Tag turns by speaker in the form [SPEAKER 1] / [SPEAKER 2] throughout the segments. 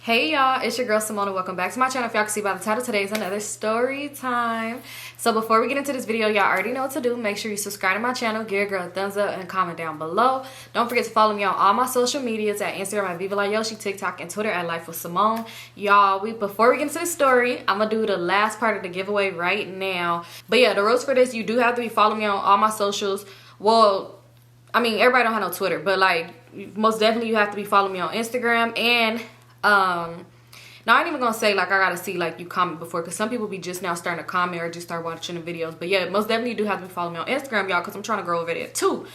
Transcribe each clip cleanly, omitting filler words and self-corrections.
[SPEAKER 1] Hey y'all, it's your girl Symone. Welcome back to my channel. If y'all can see by the title, today is another story time. So before we get into this video, y'all already know what to do. Make sure you subscribe to my channel, give your girl a thumbs up, and comment down below. Don't forget to follow me on all my social medias at Instagram at Vivalayoshii, TikTok, and Twitter at LifeWithSymone. Y'all, before we get into the story, I'm gonna do the last part of the giveaway right now. But yeah, the rules for this, you do have to be following me on all my socials. Well, I mean, everybody don't have no Twitter, but like most definitely you have to be following me on Instagram. And now I ain't even gonna say like I gotta see like you comment before, because some people be just now starting to comment or just start watching the videos. But yeah, most definitely you do have to be following me on Instagram, y'all, because I'm trying to grow over there too.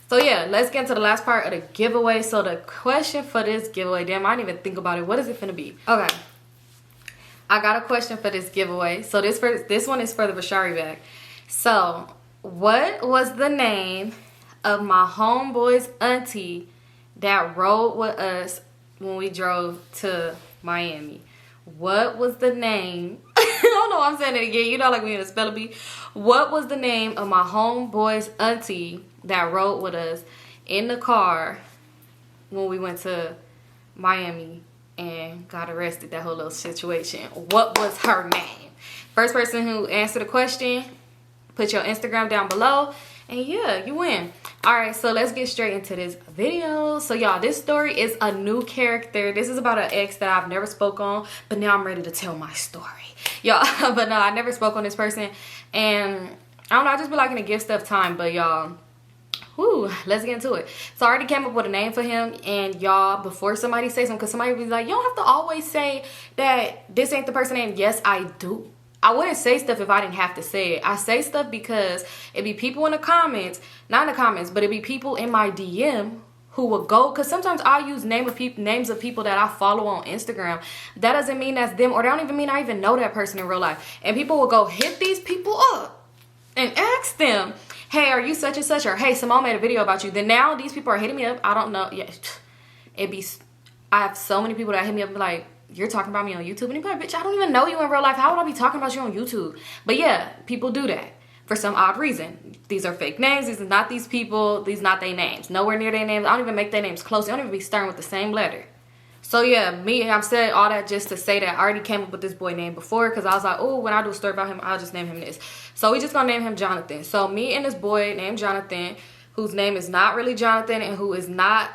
[SPEAKER 1] So yeah, let's get into the last part of the giveaway. So the question for this giveaway, damn, I didn't even think about it. What is it finna be? Okay, I got a question for this giveaway. So this one is for the Brishari bag. So what was the name of my homeboy's auntie that rode with us when we drove to Miami? What was the name? I don't know why I'm saying it again. You know, like we in a spelling bee. What was the name of my homeboy's auntie that rode with us in the car when we went to Miami and got arrested, that whole little situation? What was her name? First person who answered the question, put your Instagram down below. And yeah, you win. All right, so let's get straight into this video. So y'all, this story is a new character. This is about an ex that I've never spoke on, but now I'm ready to tell my story. Y'all, but no, I never spoke on this person. And I don't know, I just be liking to give stuff time, but y'all, whoo, let's get into it. So I already came up with a name for him, and y'all, before somebody says something, because somebody be like, you don't have to always say that this ain't the person name. Yes, I do. I wouldn't say stuff if I didn't have to say it. I say stuff because it be people in the comments, not in the comments, but it be people in my DM who will go, because sometimes I'll use names of people that I follow on Instagram. That doesn't mean that's them, or that don't even mean I even know that person in real life. And people will go hit these people up and ask them, hey, are you such and such? Or hey, Symone made a video about you. Then now these people are hitting me up. I don't know. Yeah, I have so many people that hit me up like, you're talking about me on YouTube, and you're like, bitch, I don't even know you in real life. How would I be talking about you on YouTube? But yeah, people do that for some odd reason. These are fake names. These are not these people. These not their names. Nowhere near their names. I don't even make their names close. They don't even be starting with the same letter. So yeah, I've said all that just to say that I already came up with this boy name before, because I was like, oh, when I do a story about him, I'll just name him this. So we just gonna name him Jonathan. So me and this boy named Jonathan, whose name is not really Jonathan and who is not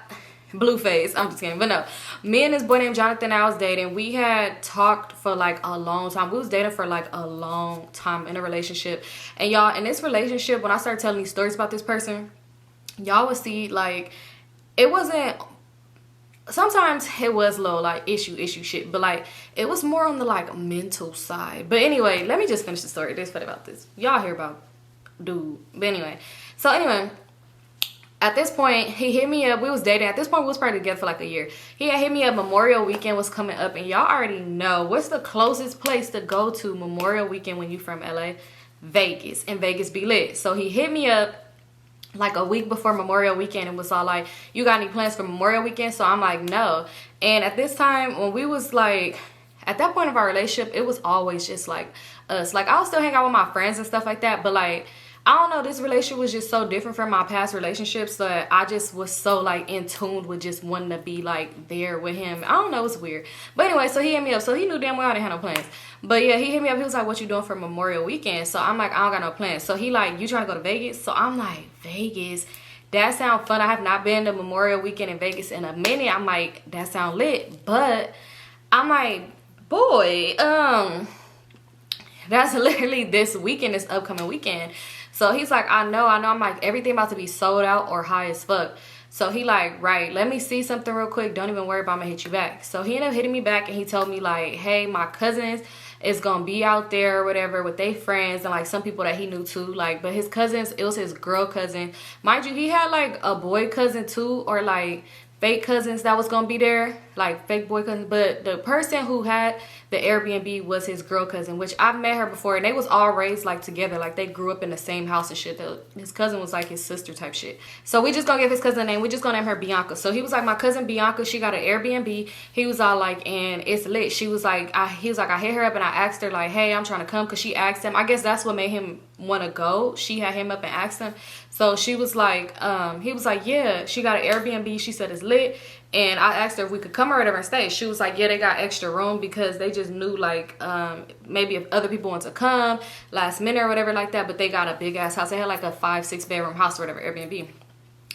[SPEAKER 1] Blueface. I'm just kidding. But no, me and this boy named Jonathan I was dating, we had talked for like a long time. We was dating for like a long time in a relationship. And y'all, in this relationship, when I started telling these stories about this person, y'all would see like it wasn't, sometimes it was low like issue shit, but like it was more on the like mental side. But anyway, let me just finish the story. This funny about this. Y'all hear about dude. But anyway, at this point, he hit me up. We was dating. At this point, we was probably together for like a year. He had hit me up. Memorial weekend was coming up. And y'all already know, what's the closest place to go to Memorial weekend when you from LA? Vegas. And Vegas be lit. So he hit me up like a week before Memorial weekend and was all like, you got any plans for Memorial weekend? So I'm like, no. And at this time, when we was like, at that point of our relationship, it was always just like us. Like, I'll still hang out with my friends and stuff like that. But like, I don't know, this relationship was just so different from my past relationships that I just was so like in tune with just wanting to be like there with him. I don't know, it was weird. But anyway, so he hit me up. So he knew damn well I didn't have no plans. But yeah, he hit me up. He was like, what you doing for Memorial weekend? So I'm like, I don't got no plans. So he like, you trying to go to Vegas? So I'm like, Vegas? That sound fun. I have not been to Memorial weekend in Vegas in a minute. I'm like, that sound lit. But I'm like, boy, that's literally this weekend, this upcoming weekend. So he's like, I know. I'm like, everything about to be sold out or high as fuck. So he like, right, let me see something real quick. Don't even worry about, I'm gonna hit you back. So he ended up hitting me back, and he told me like, hey, my cousins is gonna be out there or whatever with their friends, and like some people that he knew too. Like, but his cousins, it was his girl cousin. Mind you, he had like a boy cousin too, or like fake cousins that was gonna be there, like fake boy cousins. But the person who had the Airbnb was his girl cousin, which I've met her before, and they was all raised like together, like they grew up in the same house and shit. His cousin was like his sister type shit. So we just gonna give his cousin a name. We just gonna name her Bianca. So he was like, my cousin Bianca, she got an Airbnb. He was all like, and it's lit. She was like, he was like, I hit her up and I asked her like, hey, I'm trying to come, because she asked him. I guess that's what made him want to go. She had him up and asked him. So she was like, he was like, yeah, she got an Airbnb. She said it's lit. And I asked her if we could come or whatever and stay. She was like, yeah, they got extra room because they just knew like maybe if other people want to come last minute or whatever like that. But they got a big ass house. They had like a 5-6 bedroom house or whatever, Airbnb.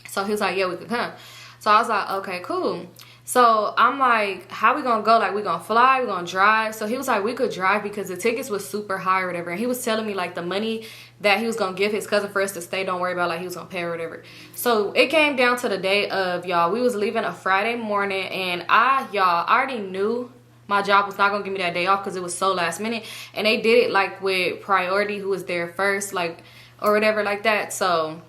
[SPEAKER 1] So he was like, yeah, we could come. So I was like, okay, cool. So I'm like, how we gonna go? Like, we gonna fly? We gonna drive? So he was like, we could drive because the tickets was super high or whatever. And he was telling me like the money that he was gonna give his cousin for us to stay, don't worry about, like he was gonna pay or whatever. So it came down to the day of, y'all, we was leaving a Friday morning, and I already knew my job was not gonna give me that day off because it was so last minute. And they did it like with priority, who was there first, like, or whatever like that. So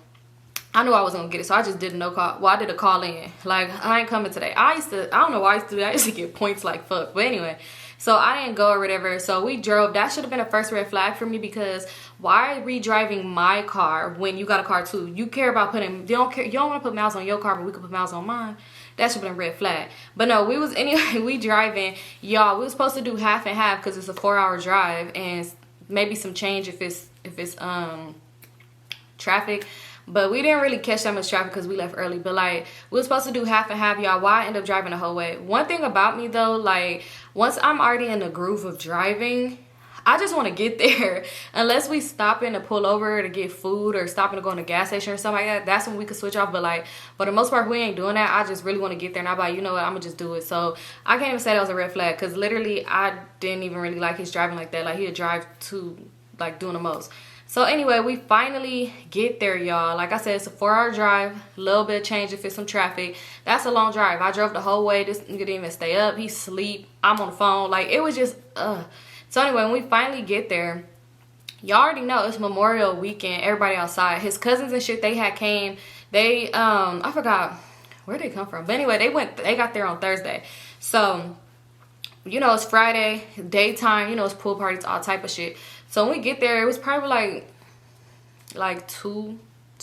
[SPEAKER 1] I knew I was gonna get it, so I just did no call. Well, I did a call in. Like, I ain't coming today. I don't know why I used to do that. I used to get points like fuck. But anyway, so I didn't go or whatever. So we drove. That should have been a first red flag for me, because why are we driving my car when you got a car too? You care about putting, you don't want to put miles on your car, but we could put miles on mine. That should have been a red flag. But no, we was, anyway, we driving. Y'all, we was supposed to do half and half because it's a 4-hour drive, and maybe some change if it's traffic. But we didn't really catch that much traffic because we left early. But like, we were supposed to do half and half, y'all. Why I end up driving the whole way? One thing about me though, like, once I'm already in the groove of driving, I just want to get there. Unless we stopping to pull over to get food or stopping to go in a gas station or something like that, that's when we could switch off. But like, for the most part, we ain't doing that. I just really want to get there, and I'm like, you know what, I'm gonna just do it. So I can't even say that was a red flag, because literally I didn't even really like his driving like that. Like, he'd drive to like doing the most. So anyway, we finally get there, y'all. Like I said, it's a 4-hour drive, a little bit of change if it's some traffic. That's a long drive. I drove the whole way. This nigga didn't even stay up. He sleep. I'm on the phone. Like, it was just, So anyway, when we finally get there, y'all already know it's Memorial Weekend. Everybody outside. His cousins and shit, they had came. They, I forgot where they come from. But anyway, they got there on Thursday. So, you know, it's Friday, daytime. You know, it's pool parties, all type of shit. So when we get there, it was probably like 2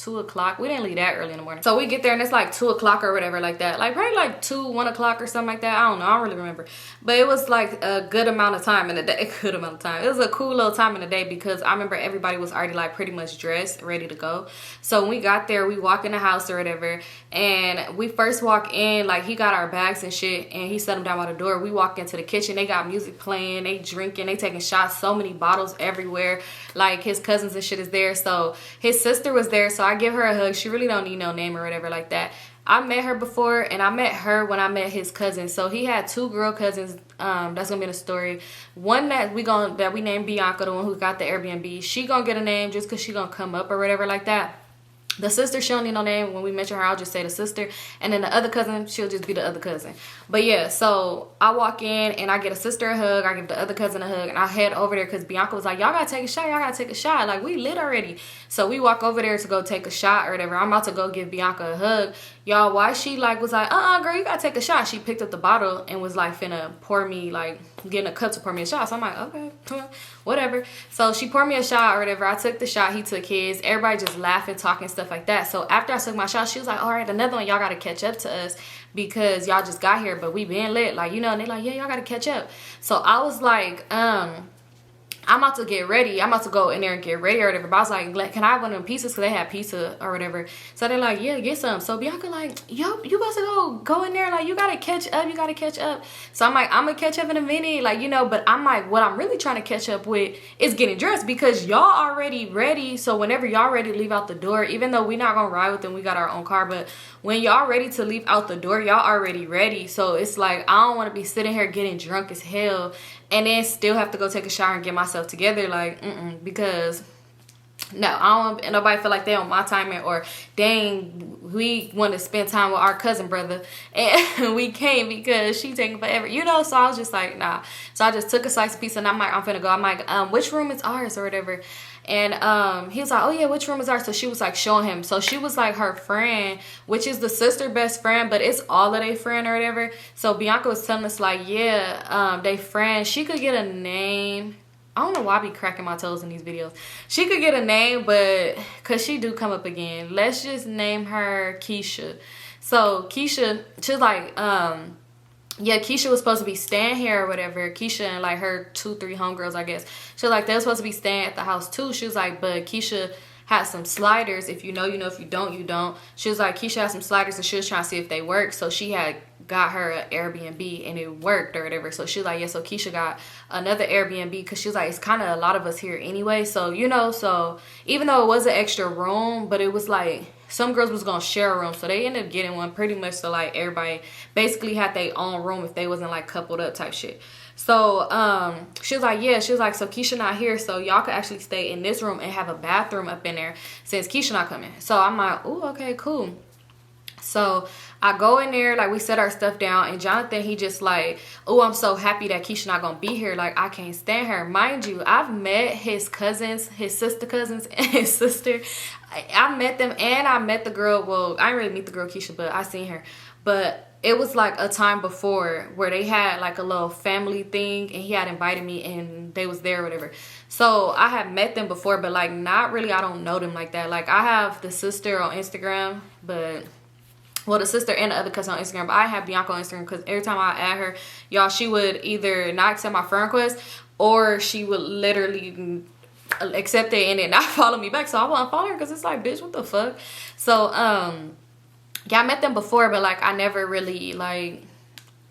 [SPEAKER 1] o'clock. We didn't leave that early in the morning. So we get there and it's like 2 o'clock or whatever like that. Like probably like 1 o'clock or something like that. I don't know. I don't really remember. But it was like a good amount of time in the day. A good amount of time. It was a cool little time in the day because I remember everybody was already like pretty much dressed, ready to go. So when we got there, we walk in the house or whatever. And we first walk in, like he got our bags and shit and he set them down by the door. We walk into the kitchen. They got music playing. They drinking. They taking shots. So many bottles everywhere. Like his cousins and shit is there. So his sister was there. So I give her a hug. She really don't need no name or whatever like that. I met her before, and I met her when I met his cousin. So he had 2 girl cousins. That's gonna be in the story. One that we named Bianca, the one who got the Airbnb. She gonna get a name just cause she gonna come up or whatever like that. The sister, she don't need no name. When we mention her, I'll just say the sister. And then the other cousin, she'll just be the other cousin. But yeah, so I walk in and I get a sister a hug. I give the other cousin a hug. And I head over there because Bianca was like, y'all got to take a shot. Y'all got to take a shot. Like, we lit already. So we walk over there to go take a shot or whatever. I'm about to go give Bianca a hug. Y'all, why she like was like, girl, you got to take a shot. She picked up the bottle and was like finna pour me, like getting a cup to pour me a shot. So I'm like, okay, whatever. So she poured me a shot or whatever. I took the shot. He took his. Everybody just laughing, talking, stuff like that. So after I took my shot, she was like, all right, another one, y'all got to catch up to us because y'all just got here, but we been lit. Like, you know, and they like, yeah, y'all got to catch up. So I was like, I'm about to get ready. I'm about to go in there and get ready or whatever. But I was like, can I have one of them pizzas? Because they had pizza or whatever. So they're like, yeah, get some. So Bianca like, yo, you about to go in there. Like, you got to catch up. You got to catch up. So I'm like, I'm going to catch up in a minute. Like, you know, but I'm like, what I'm really trying to catch up with is getting dressed because y'all already ready. So whenever y'all ready to leave out the door, even though we not going to ride with them, we got our own car. But when y'all ready to leave out the door, y'all already ready. So it's like, I don't want to be sitting here getting drunk as hell and then still have to go take a shower and get myself together. Like, because no, I don't want nobody feel like they on my timing or dang, we want to spend time with our cousin brother and we can't because she taking forever, you know. So I was just like, nah. So I just took a slice of pizza and I'm finna go. I'm like, which room is ours or whatever. And he was like, oh yeah, which room is ours? So she was like showing him. So she was like her friend, which is the sister best friend, but it's all of their friend or whatever. So Bianca was telling us like, yeah, they friend. She could get a name. I don't know why I be cracking my toes in these videos. She could get a name, but because she do come up again. Let's just name her Keisha. So Keisha, she's like, yeah, Keisha was supposed to be staying here or whatever. Keisha and like her 2-3 homegirls, I guess. She was like, they were supposed to be staying at the house too. She was like, but Keisha had some sliders. If you know, you know. If you don't, you don't. She was like, Keisha had some sliders and she was trying to see if they work. So she had got her an Airbnb and it worked or whatever. So she was like, yeah, so Keisha got another Airbnb because she was like, it's kind of a lot of us here anyway. So, you know, so even though it was an extra room, but it was like some girls was going to share a room. So they ended up getting one pretty much, so like everybody basically had their own room if they wasn't like coupled up type shit. So she was like, yeah, she was like, so Keisha not here, so y'all could actually stay in this room and have a bathroom up in there since Keisha not coming. So I'm like, ooh, okay, cool. So I go in there, like we set our stuff down, and Jonathan, he just like, oh, I'm so happy that Keisha not gonna be here. Like, I can't stand her. Mind you, I've met his cousins, his sister cousins, and his sister. I met them, and I met the girl. Well, I didn't really meet the girl Keisha, but I seen her. But it was like a time before where they had like a little family thing, and he had invited me, and they was there or whatever. So I had met them before, but like not really. I don't know them like that. Like, I have the sister on Instagram, but well, the sister and the other cousin on Instagram, but I have Bianca on Instagram because every time I add her, y'all, she would either not accept my friend request or she would literally accept it and then not follow me back. So I won't follow her because it's like, bitch, what the fuck? So yeah, I met them before, but like I never really like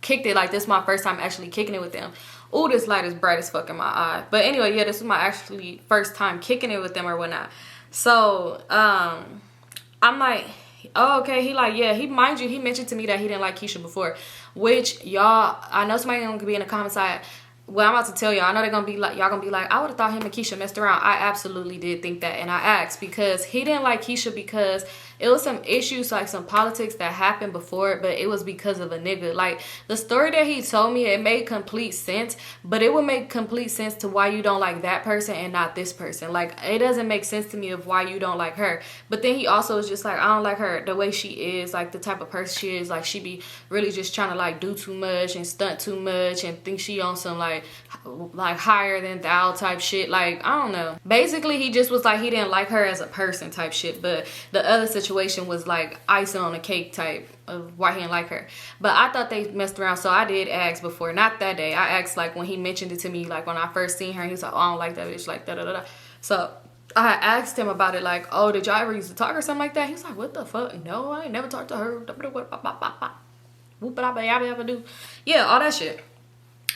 [SPEAKER 1] kicked it. Like, this is my first time actually kicking it with them. Oh, this light is bright as fuck in my eye. But anyway, yeah, this is my actually first time kicking it with them or whatnot. So I'm like, oh, okay. He like, yeah, mind you, he mentioned to me that he didn't like Keisha before, which y'all, I know somebody gonna be in the comment side. Well, I'm about to tell y'all, I know they're gonna be like, y'all gonna be like, I would have thought him and Keisha messed around. I absolutely did think that, and I asked because he didn't like Keisha because it was some issues, like some politics that happened before it, but it was because of a nigga. Like, the story that he told me, it made complete sense, but it would make complete sense to why you don't like that person and not this person. Like, it doesn't make sense to me of why you don't like her. But then he also was just like, I don't like her the way she is, like the type of person she is. Like, she be really just trying to like do too much and stunt too much and think she on some like higher than thou type shit. Like, I don't know. Basically, he just was like, he didn't like her as a person type shit, but the other situation was like icing on a cake type of why he didn't like her. But I thought they messed around, so I did ask before. Not that day. I asked like when he mentioned it to me, like when I first seen her, and he was like, oh, I don't like that bitch, like da da da da. So I asked him about it, like, oh, did y'all ever used to talk or something like that? He was like, what the fuck? No, I ain't never talked to her. Yeah, all that shit.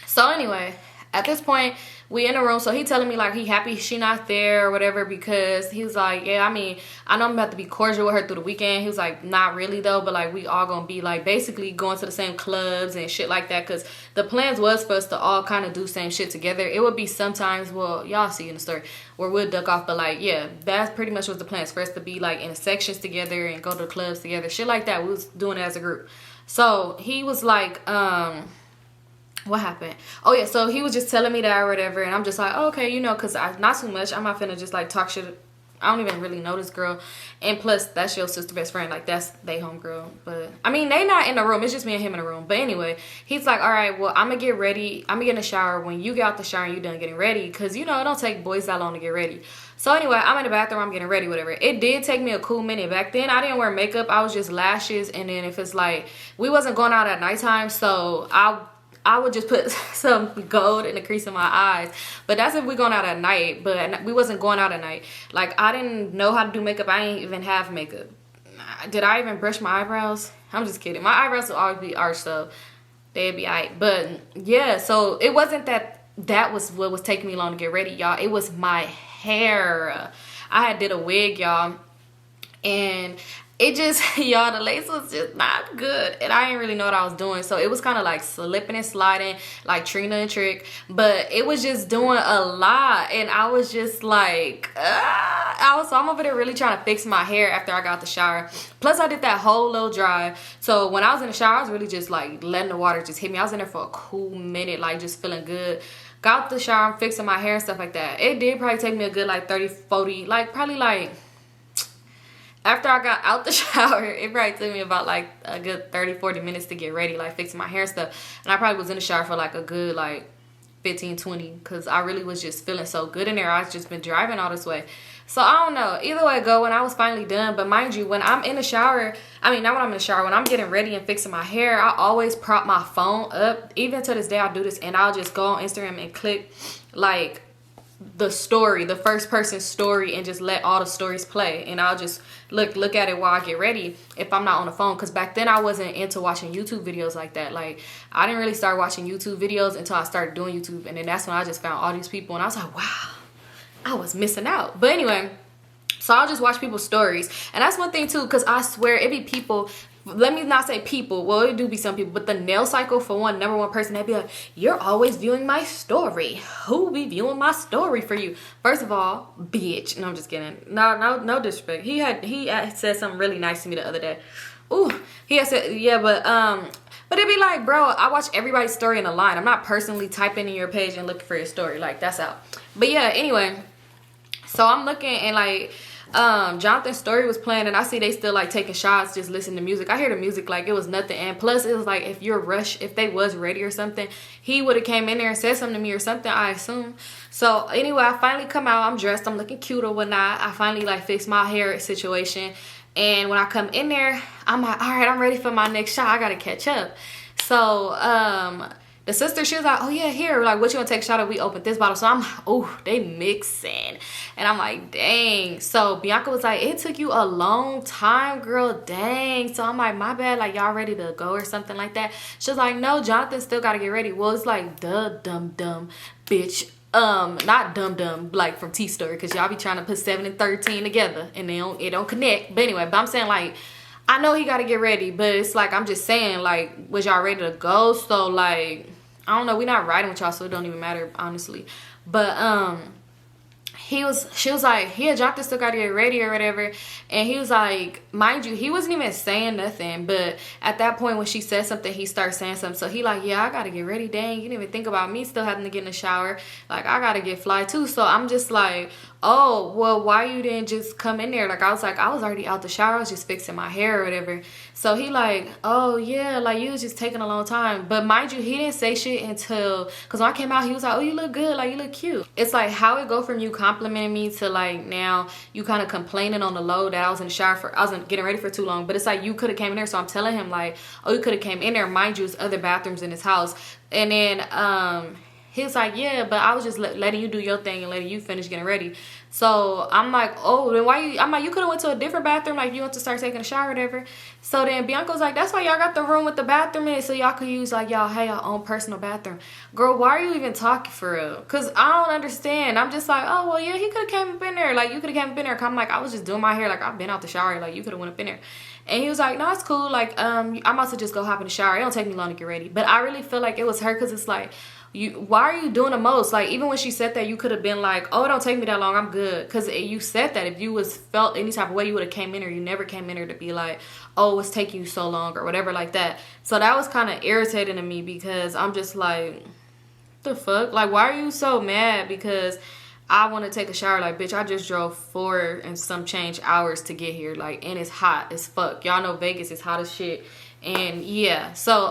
[SPEAKER 1] So anyway, at this point, we in the room, so he telling me like he happy she not there or whatever, because he was like, yeah, I mean, I know I'm about to be cordial with her through the weekend. He was like, not really though, but like we all gonna be like basically going to the same clubs and shit like that, because the plans was for us to all kind of do same shit together. It would be sometimes, well, y'all see in the story, where we'll duck off, but like, yeah, that's pretty much was the plans, for us to be like in sections together and go to the clubs together, shit like that. We was doing it as a group. So he was like, what happened? Oh yeah, so he was just telling me that or whatever, and I'm just like, oh, okay, you know, because I not too much. I'm not finna just like talk shit. I don't even really know this girl, and plus that's your sister best friend, like that's they homegirl. But I mean, they not in the room, it's just me and him in the room. But anyway, he's like, all right, well, I'm gonna get ready, I'm gonna get in the shower when you get out the shower and you done getting ready, because you know it don't take boys that long to get ready. So anyway, I'm in the bathroom, I'm getting ready, whatever. It did take me a cool minute. Back then I didn't wear makeup, I was just lashes, and then if it's like we wasn't going out at nighttime, so I would just put some gold in the crease of my eyes. But that's if we going out at night. But we wasn't going out at night. Like, I didn't know how to do makeup. I didn't even have makeup. Did I even brush my eyebrows? I'm just kidding. My eyebrows will always be arched, so they'd be alright. But yeah, so it wasn't that was what was taking me long to get ready, y'all. It was my hair. I had did a wig, y'all. And it just, y'all, the lace was just not good, and I didn't really know what I was doing, so it was kind of like slipping and sliding like Trina and Trick, but it was just doing a lot, and I was just like, I'm over there really trying to fix my hair after I got the shower. Plus I did that whole little drive, so when I was in the shower I was really just like letting the water just hit me. I was in there for a cool minute, like just feeling good. Got out the shower, I'm fixing my hair and stuff like that. It did probably take me a good like 30-40, like probably like, after I got out the shower, it probably took me about like a good 30-40 minutes to get ready, like fixing my hair and stuff. And I probably was in the shower for like a good like 15-20, because I really was just feeling so good in there. I've just been driving all this way. So I don't know. Either way it go, when I was finally done. But mind you, when I'm in the shower, I mean, not when I'm in the shower, when I'm getting ready and fixing my hair, I always prop my phone up. Even to this day, I'll do this, and I'll just go on Instagram and click like the story, the first person story, and just let all the stories play, and I'll just look at it while I get ready if I'm not on the phone. Because back then I wasn't into watching YouTube videos like that. Like, I didn't really start watching YouTube videos until I started doing YouTube, and then that's when I just found all these people, and I was like, wow, I was missing out. But anyway, so I'll just watch people's stories. And that's one thing too, because I swear it be people, let me not say people, well, it do be some people, but the nail cycle, for one, number one person, they'd be like, you're always viewing my story. Who be viewing my story for you? First of all, bitch. No, I'm just kidding. No disrespect. He had said something really nice to me the other day. Ooh, he had said, yeah, but it'd be like, bro, I watch everybody's story in a line. I'm not personally typing in your page and looking for your story. Like, that's out. But yeah, anyway, so I'm looking, and like, Jonathan's story was playing, and I see they still like taking shots, just listening to music. I hear the music like it was nothing, and plus it was like, if you're rushed, if they was ready or something, he would have came in there and said something to me or something, I assume. So anyway, I finally come out, I'm dressed, I'm looking cute or whatnot. I finally like fixed my hair situation, and when I come in there, I'm like, all right, I'm ready for my next shot. I gotta catch up. So the sister, she was like, oh yeah, here, like, what you want to take a shot of? We opened this bottle. So I'm like, oh, they mixing. And I'm like, dang. So Bianca was like, it took you a long time, girl, dang. So I'm like, my bad, like, y'all ready to go or something like that? She was like, no, Jonathan still got to get ready. Well, it's like, duh, dumb, bitch. Not dumb, like from T-Story, because y'all be trying to put 7 and 13 together, and it don't connect. But anyway, but I'm saying, like, I know he got to get ready, but it's like, I'm just saying, like, was y'all ready to go? So, like, I don't know. We not riding with y'all, so it don't even matter, honestly. But, she was like, yeah, Jonathan still got to get ready or whatever. And he was like, mind you, he wasn't even saying nothing. But at that point, when she said something, he started saying something. So he like, yeah, I got to get ready. Dang, you didn't even think about me still having to get in the shower. Like, I got to get fly too. So I'm just like, oh, well, why you didn't just come in there? Like, I was already out the shower. I was just fixing my hair or whatever. So he like, oh, yeah, like, you was just taking a long time. But mind you, he didn't say shit until, because when I came out, he was like, oh, you look good. Like, you look cute. It's like how it go from you complimenting me to, like, now you kind of complaining on the low that I was in the shower I wasn't getting ready for too long. But it's like, you could have came in there. So I'm telling him, like, oh, you could have came in there. Mind you, there's other bathrooms in his house. And then, he was like, yeah, but I was just letting you do your thing and letting you finish getting ready. So I'm like, oh, then why you? I'm like, you could have went to a different bathroom, like, you want to start taking a shower or whatever. So then Bianca was like, that's why y'all got the room with the bathroom in it, so y'all could use, like, y'all have your own personal bathroom. Girl, why are you even talking for real? Because I don't understand. I'm just like, oh, well, yeah, he could have came up in there. Like, you could have came up in there. I'm like, I was just doing my hair. Like, I've been out the shower. Like, you could have went up in there. And he was like, no, it's cool. Like, I'm about to just go hop in the shower. It don't take me long to get ready. But I really feel like it was her, because it's like, why are you doing the most? Like, even when she said that, you could have been like, oh, it don't take me that long, I'm good. Because you said that. If you was felt any type of way, you would have came in, or you never came in here to be like, oh, it's taking you so long or whatever like that. So that was kind of irritating to me, because I'm just like, the fuck? Like, why are you so mad? Because I want to take a shower. Like, bitch, I just drove 4 and some change hours to get here. Like, and it's hot as fuck. Y'all know Vegas is hot as shit. And yeah, so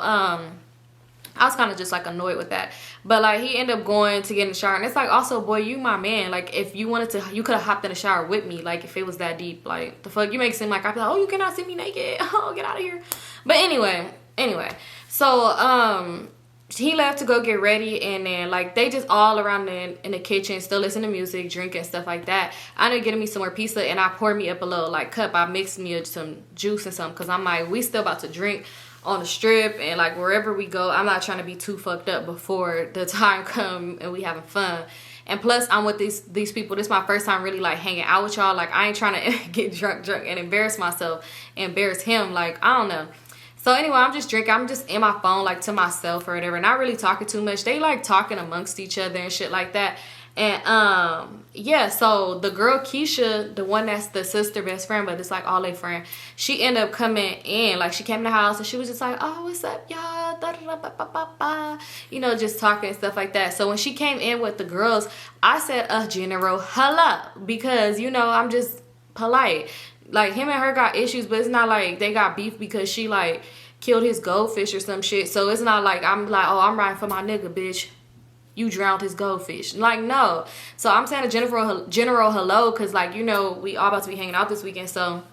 [SPEAKER 1] I was kind of just like annoyed with that. But like, he ended up going to get in the shower, and it's like, also, boy, you my man. Like, if you wanted to, you could have hopped in the shower with me. Like, if it was that deep, like, the fuck, you make it seem like I'd be like, oh, you cannot see me naked. Oh, get out of here. But anyway, so he left to go get ready, and then like, they just all around in the kitchen, still listening to music, drinking, stuff like that. I ended up getting me some more pizza, and I poured me up a little like cup. I mixed me some juice and something, because I'm like, we still about to drink on the strip, and like, wherever we go, I'm not trying to be too fucked up before the time come and we having fun. And plus, I'm with these people. This is my first time really like hanging out with y'all. Like, I ain't trying to get drunk and embarrass myself, embarrass him. Like, I don't know. So anyway, I'm just drinking. I'm just in my phone, like, to myself or whatever, not really talking too much. They like talking amongst each other and shit like that. And yeah, so the girl Keisha, the one that's the sister best friend, but it's like all they friend, she ended up coming in. Like, she came in the house, and she was just like, oh, what's up, y'all, da, da, da, ba, ba, ba, ba. You know, just talking and stuff like that. So when she came in with the girls, I said a general hello, because, you know, I'm just polite. Like, him and her got issues, but it's not like they got beef because she like killed his goldfish or some shit. So it's not like I'm like, oh, I'm riding for my nigga, bitch, you drowned his goldfish. Like, no. So I'm saying a general hello, because, like, you know, we all about to be hanging out this weekend. So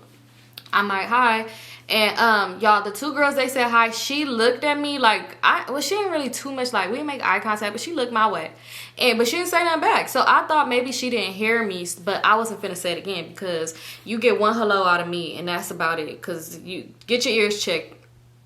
[SPEAKER 1] I'm like, hi. And y'all, the two girls, they said hi. She looked at me like, she didn't really too much, like, we didn't make eye contact, but she looked my way. But she didn't say nothing back. So I thought maybe she didn't hear me, but I wasn't finna say it again, because you get one hello out of me and that's about it. Because you get your ears checked.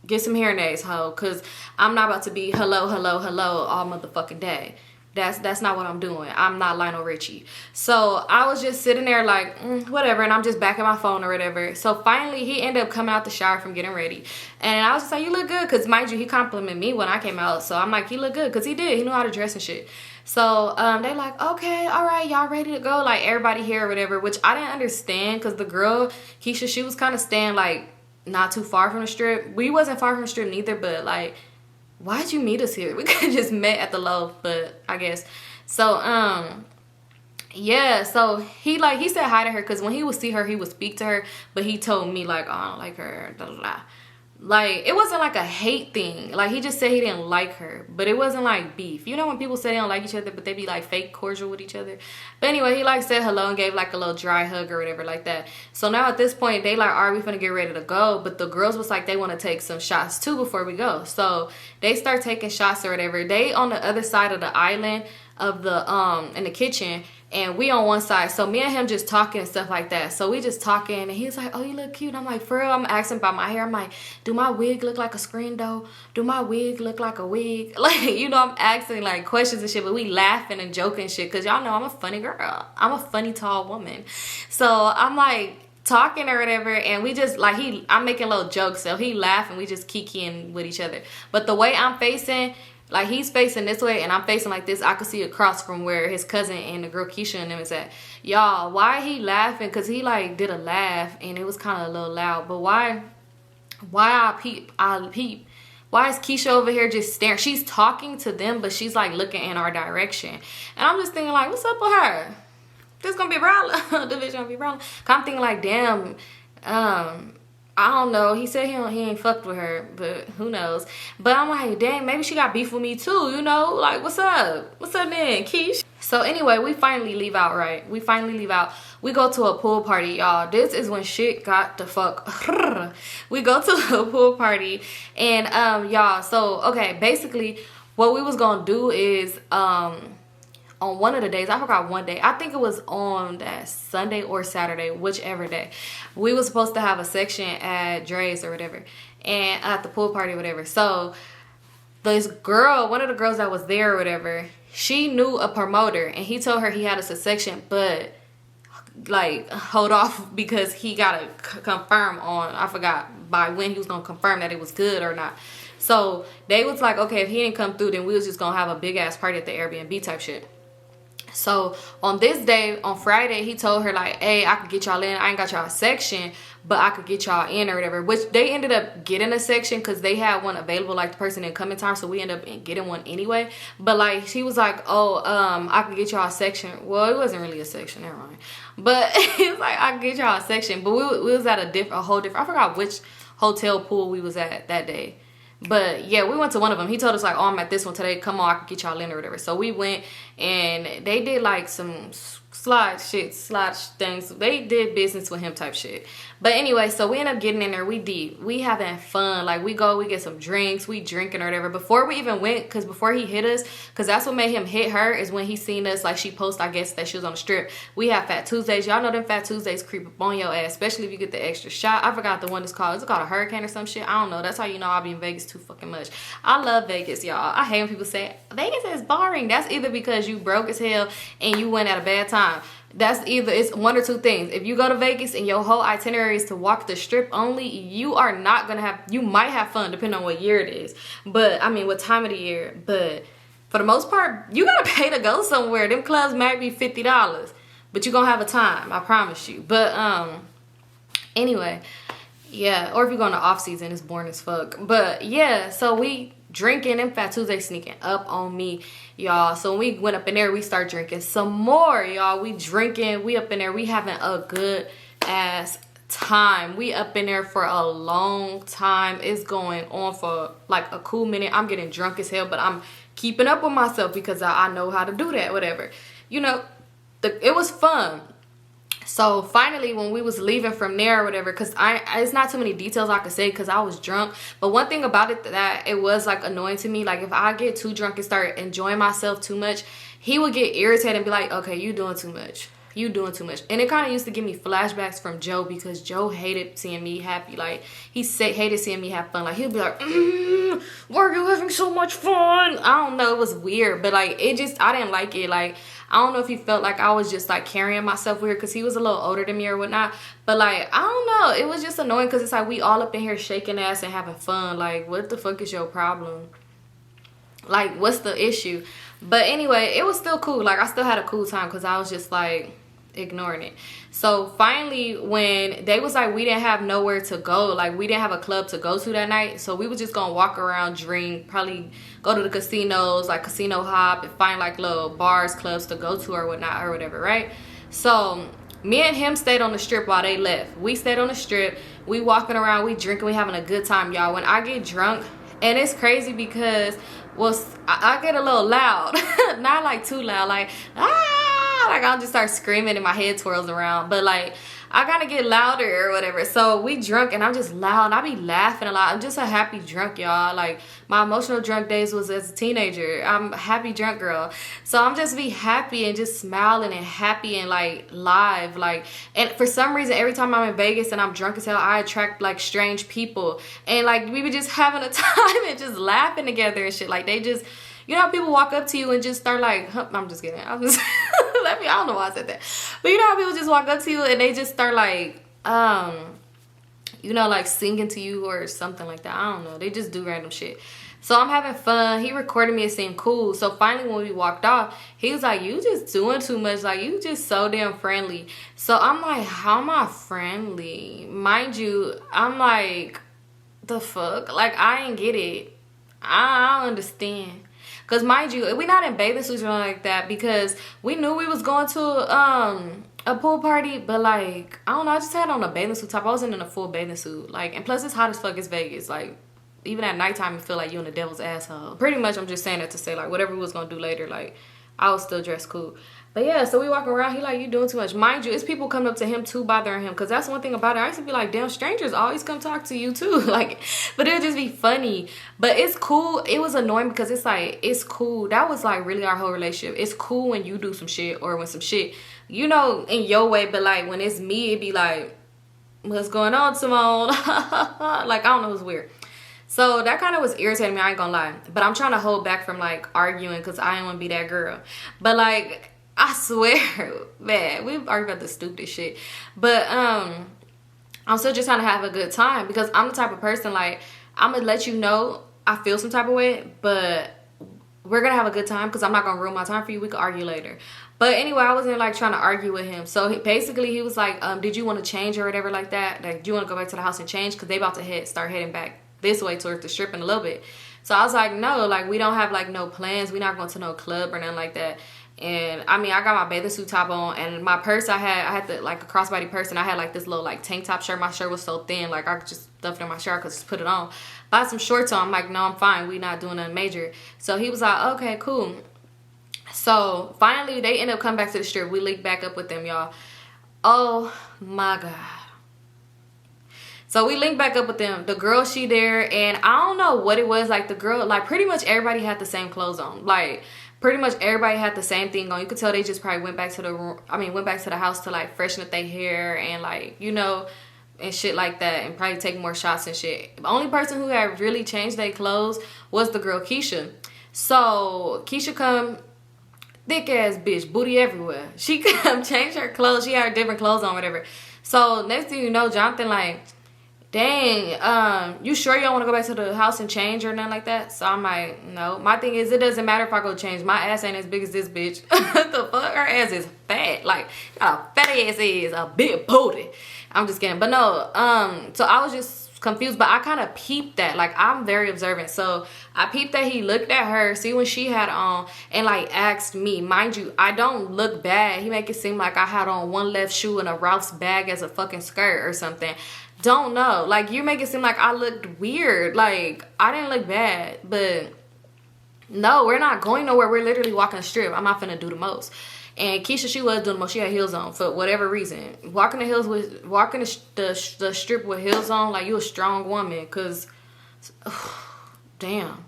[SPEAKER 1] Get some hearing aids, ho. Because I'm not about to be hello, hello, hello all motherfucking day. That's not what I'm doing. I'm not Lionel Richie. So I was just sitting there like, whatever, and I'm just back at my phone or whatever. So finally, he ended up coming out the shower from getting ready. And I was just like, you look good, because mind you, he complimented me when I came out. So I'm like, he look good, because he did. He knew how to dress and shit. So they like, okay, all right, y'all ready to go? Like, everybody here or whatever, which I didn't understand, because the girl, Keisha, she was kind of staying, like, not too far from the strip. We wasn't far from the strip neither, but, like, why'd you meet us here? We could have just met at the Loaf, but I guess. So, yeah, so he said hi to her, because when he would see her, he would speak to her, but he told me, like, oh, I don't like her, blah, blah, blah. Like, it wasn't like a hate thing. Like, he just said he didn't like her, but it wasn't like beef. You know when people say they don't like each other, but they be like fake cordial with each other? But anyway, he like said hello and gave like a little dry hug or whatever like that. So now at this point, they like, all right, we finna get ready to go. But the girls was like, they want to take some shots too before we go. So they start taking shots or whatever. They on the other side of the island of the in the kitchen, and we on one side. So me and him just talking and stuff like that. So we just talking, and he's like, oh, you look cute. I'm like, for real? I'm asking about my hair. I'm like, do my wig look like a screen door? Do my wig look like a wig? Like, you know, I'm asking like questions and shit, but we laughing and joking shit, because y'all know I'm a funny girl. I'm a funny tall woman. So I'm like talking or whatever, and we just like, I'm making little jokes, so he laughing, we just kikiing with each other. But the way I'm facing, like, he's facing this way and I'm facing like this, I could see across from where his cousin and the girl Keisha and them is at. Y'all, why he laughing? Because he like did a laugh and it was kind of a little loud. But why I peep, why is Keisha over here just staring? She's talking to them, but she's like looking in our direction. And I'm just thinking like, what's up with her? This gonna be a problem. The bitch gonna be a problem. I'm thinking like, damn, I don't know. He said he ain't fucked with her, but who knows? But I'm like, dang, maybe she got beef with me too, you know? Like, what's up? What's up then, Keish? So anyway, we finally leave out, right? We finally leave out. We go to a pool party, y'all. This is when shit got the fuck. We go to a pool party, and y'all, so okay, basically what we was gonna do is on one of the days, I forgot one day, I think it was on that Sunday or Saturday, whichever day, we was supposed to have a section at Dre's or whatever, and at the pool party or whatever. So this girl, one of the girls that was there or whatever, she knew a promoter, and he told her he had us a section, but like hold off because he gotta confirm on, I forgot by when he was gonna confirm that it was good or not. So they was like, okay, if he didn't come through, then we was just gonna have a big ass party at the Airbnb type shit. So on this day, on Friday, he told her like, hey, I could get y'all in. I ain't got y'all a section, but I could get y'all in or whatever. Which they ended up getting a section because they had one available. Like the person didn't come in time, so we ended up getting one anyway. But like she was like, oh, I could get y'all a section. Well, it wasn't really a section, never mind. But he was like, I could get y'all a section. But we was at a whole different. I forgot which hotel pool we was at that day. But yeah, we went to one of them. He told us like, oh, I'm at this one today. Come on, I can get y'all in or whatever. So we went, and they did like some slide things. They did business with him type shit. But anyway, so we end up getting in there. We having fun. Like we go, we get some drinks, we drinking or whatever. Before we even went, because before he hit us, because that's what made him hit her, is when he seen us, like she posted, I guess, that she was on the strip. We have Fat Tuesdays. Y'all know them Fat Tuesdays creep up on your ass, especially if you get the extra shot. I forgot the one it's called. Is it called a hurricane or some shit? I don't know. That's how you know I'll be in Vegas too fucking much. I love Vegas, y'all. I hate when people say Vegas is boring. That's either because you broke as hell and you went at a bad time. That's either, it's one or two things. If you go to Vegas and your whole itinerary is to walk the strip only, you are not gonna have, you might have fun depending on what year it is, but I mean what time of the year, but for the most part you gotta pay to go somewhere. Them clubs might be $50, but you're gonna have a time, I promise you. But anyway, yeah, or if you're going to off season, it's boring as fuck. But yeah, so we drinking, and Fat Tuesday sneaking up on me, y'all. So when we went up in there, we start drinking some more, y'all. We drinking, we up in there, we having a good ass time. We up in there for a long time. It's going on for like a cool minute. I'm getting drunk as hell, but I'm keeping up with myself because I know how to do that, whatever. You know, it was fun. So finally, when we was leaving from there or whatever, because it's not too many details I could say because I was drunk. But one thing about it that it was like annoying to me, like if I get too drunk and start enjoying myself too much, he would get irritated and be like, okay, you doing too much. You doing too much. And it kind of used to give me flashbacks from Joe, because Joe hated seeing me happy. Like, hated seeing me have fun. Like, he'd be like, why are you having so much fun? I don't know, it was weird, but like, I didn't like it. Like, I don't know if he felt like I was just like carrying myself weird because he was a little older than me or whatnot. But like, I don't know, it was just annoying because it's like we all up in here shaking ass and having fun. Like, what the fuck is your problem? Like, what's the issue? But anyway, it was still cool. Like, I still had a cool time because I was just like ignoring it. So finally, when they was like, we didn't have nowhere to go, like we didn't have a club to go to that night, so we was just gonna walk around, drink, probably go to the casinos, like casino hop, and find like little bars, clubs to go to or whatnot or whatever, right? So me and him stayed on the strip while they left. We stayed on the strip, we walking around, we drinking, we having a good time, y'all. When I get drunk, and it's crazy because, well, I get a little loud. Not like too loud, like like I'll just start screaming and my head twirls around, but like I gotta get louder or whatever. So we drunk and I'm just loud and I be laughing a lot. I'm just a happy drunk, y'all. Like, my emotional drunk days was as a teenager. I'm a happy drunk girl. So I'm just be happy and just smiling and happy and like live. Like, and for some reason, every time I'm in Vegas and I'm drunk as hell, I attract like strange people. And like, we were just having a time and just laughing together and shit. Like, they just, you know how people walk up to you and just start like, huh, I'm just kidding. I don't know why I said that. But you know how people just walk up to you and they just start like, you know, like singing to you or something like that. I don't know. They just do random shit. So I'm having fun. He recorded me. It seemed cool. So finally when we walked off, he was like, you just doing too much. Like, you just so damn friendly. So I'm like, how am I friendly? Mind you, I'm like, the fuck? Like, I ain't get it. I don't understand. Because mind you, we not in bathing suits or anything like that, because we knew we was going to a pool party, but like, I don't know, I just had on a bathing suit top. I wasn't in a full bathing suit. Like, and plus it's hot as fuck, it's Vegas. Like, even at nighttime you feel like you in the devil's asshole. Pretty much I'm just saying that to say like whatever we was gonna do later, like I was still dressed cool. But yeah, so we walk around, he like, you doing too much. Mind you, it's people coming up to him too, bothering him, because that's one thing about it. I used to be like, damn, strangers always come talk to you too. Like, but it would just be funny. But it's cool. It was annoying because it's like, it's cool. That was like really our whole relationship. It's cool when you do some shit or when some shit, you know, in your way. But like when it's me, it'd be like, what's going on, Symone? Like, I don't know, it's weird. So that kind of was irritating me, I ain't gonna lie. But I'm trying to hold back from like arguing because I ain't want to be that girl. But like, I swear, man, we argue about the stupidest shit. But I'm still just trying to have a good time, because I'm the type of person, like, I'm gonna let you know I feel some type of way, but we're gonna have a good time because I'm not gonna ruin my time for you. We could argue later. But anyway, I wasn't like trying to argue with him. So he was like, did you want to change or whatever like that? Like, do you want to go back to the house and change? Because they about to start heading back this way towards the strip in a little bit. So I was like, no, like, we don't have like no plans. We're not going to no club or nothing like that. And I mean, I got my bathing suit top on, and my purse, I had the, like, a crossbody purse, and I had like this little like tank top shirt. My shirt was so thin, like I could just stuff it in my shirt, I could just put it on. But I had some shorts on. I'm like, no, I'm fine, we not doing nothing major. So he was like, okay, cool. So finally they ended up coming back to the strip. We linked back up with them, y'all. Oh my god. So we linked back up with them. The girl, she there, and I don't know what it was. Like, the girl, like, pretty much everybody had the same clothes on. Like, pretty much everybody had the same thing on. You could tell they just probably went back to the room. I mean, went back to the house to like freshen up their hair and like, you know, and shit like that, and probably take more shots and shit. The only person who had really changed their clothes was the girl Keisha. So Keisha come, thick ass bitch, booty everywhere. She come change her clothes. She had her different clothes on, whatever. So next thing you know, Jonathan like, dang, you sure you don't want to go back to the house and change or nothing like that? So I'm like, no. My thing is, it doesn't matter if I go change. My ass ain't as big as this bitch. What the fuck? Her ass is fat. Like, got a fat ass is a big booty. I'm just kidding. But no, so I was just confused. But I kind of peeped that. Like, I'm very observant. So I peeped that he looked at her, see what she had on, and like asked me. Mind you, I don't look bad. He make it seem like I had on one left shoe and a Ralph's bag as a fucking skirt or something. Don't know. Like, you make it seem like I looked weird. Like, I didn't look bad. But no, we're not going nowhere. We're literally walking the strip. I'm not finna do the most. And Keisha, she was doing the most. She had heels on for whatever reason. Walking the strip with heels on, like, you a strong woman, cause damn.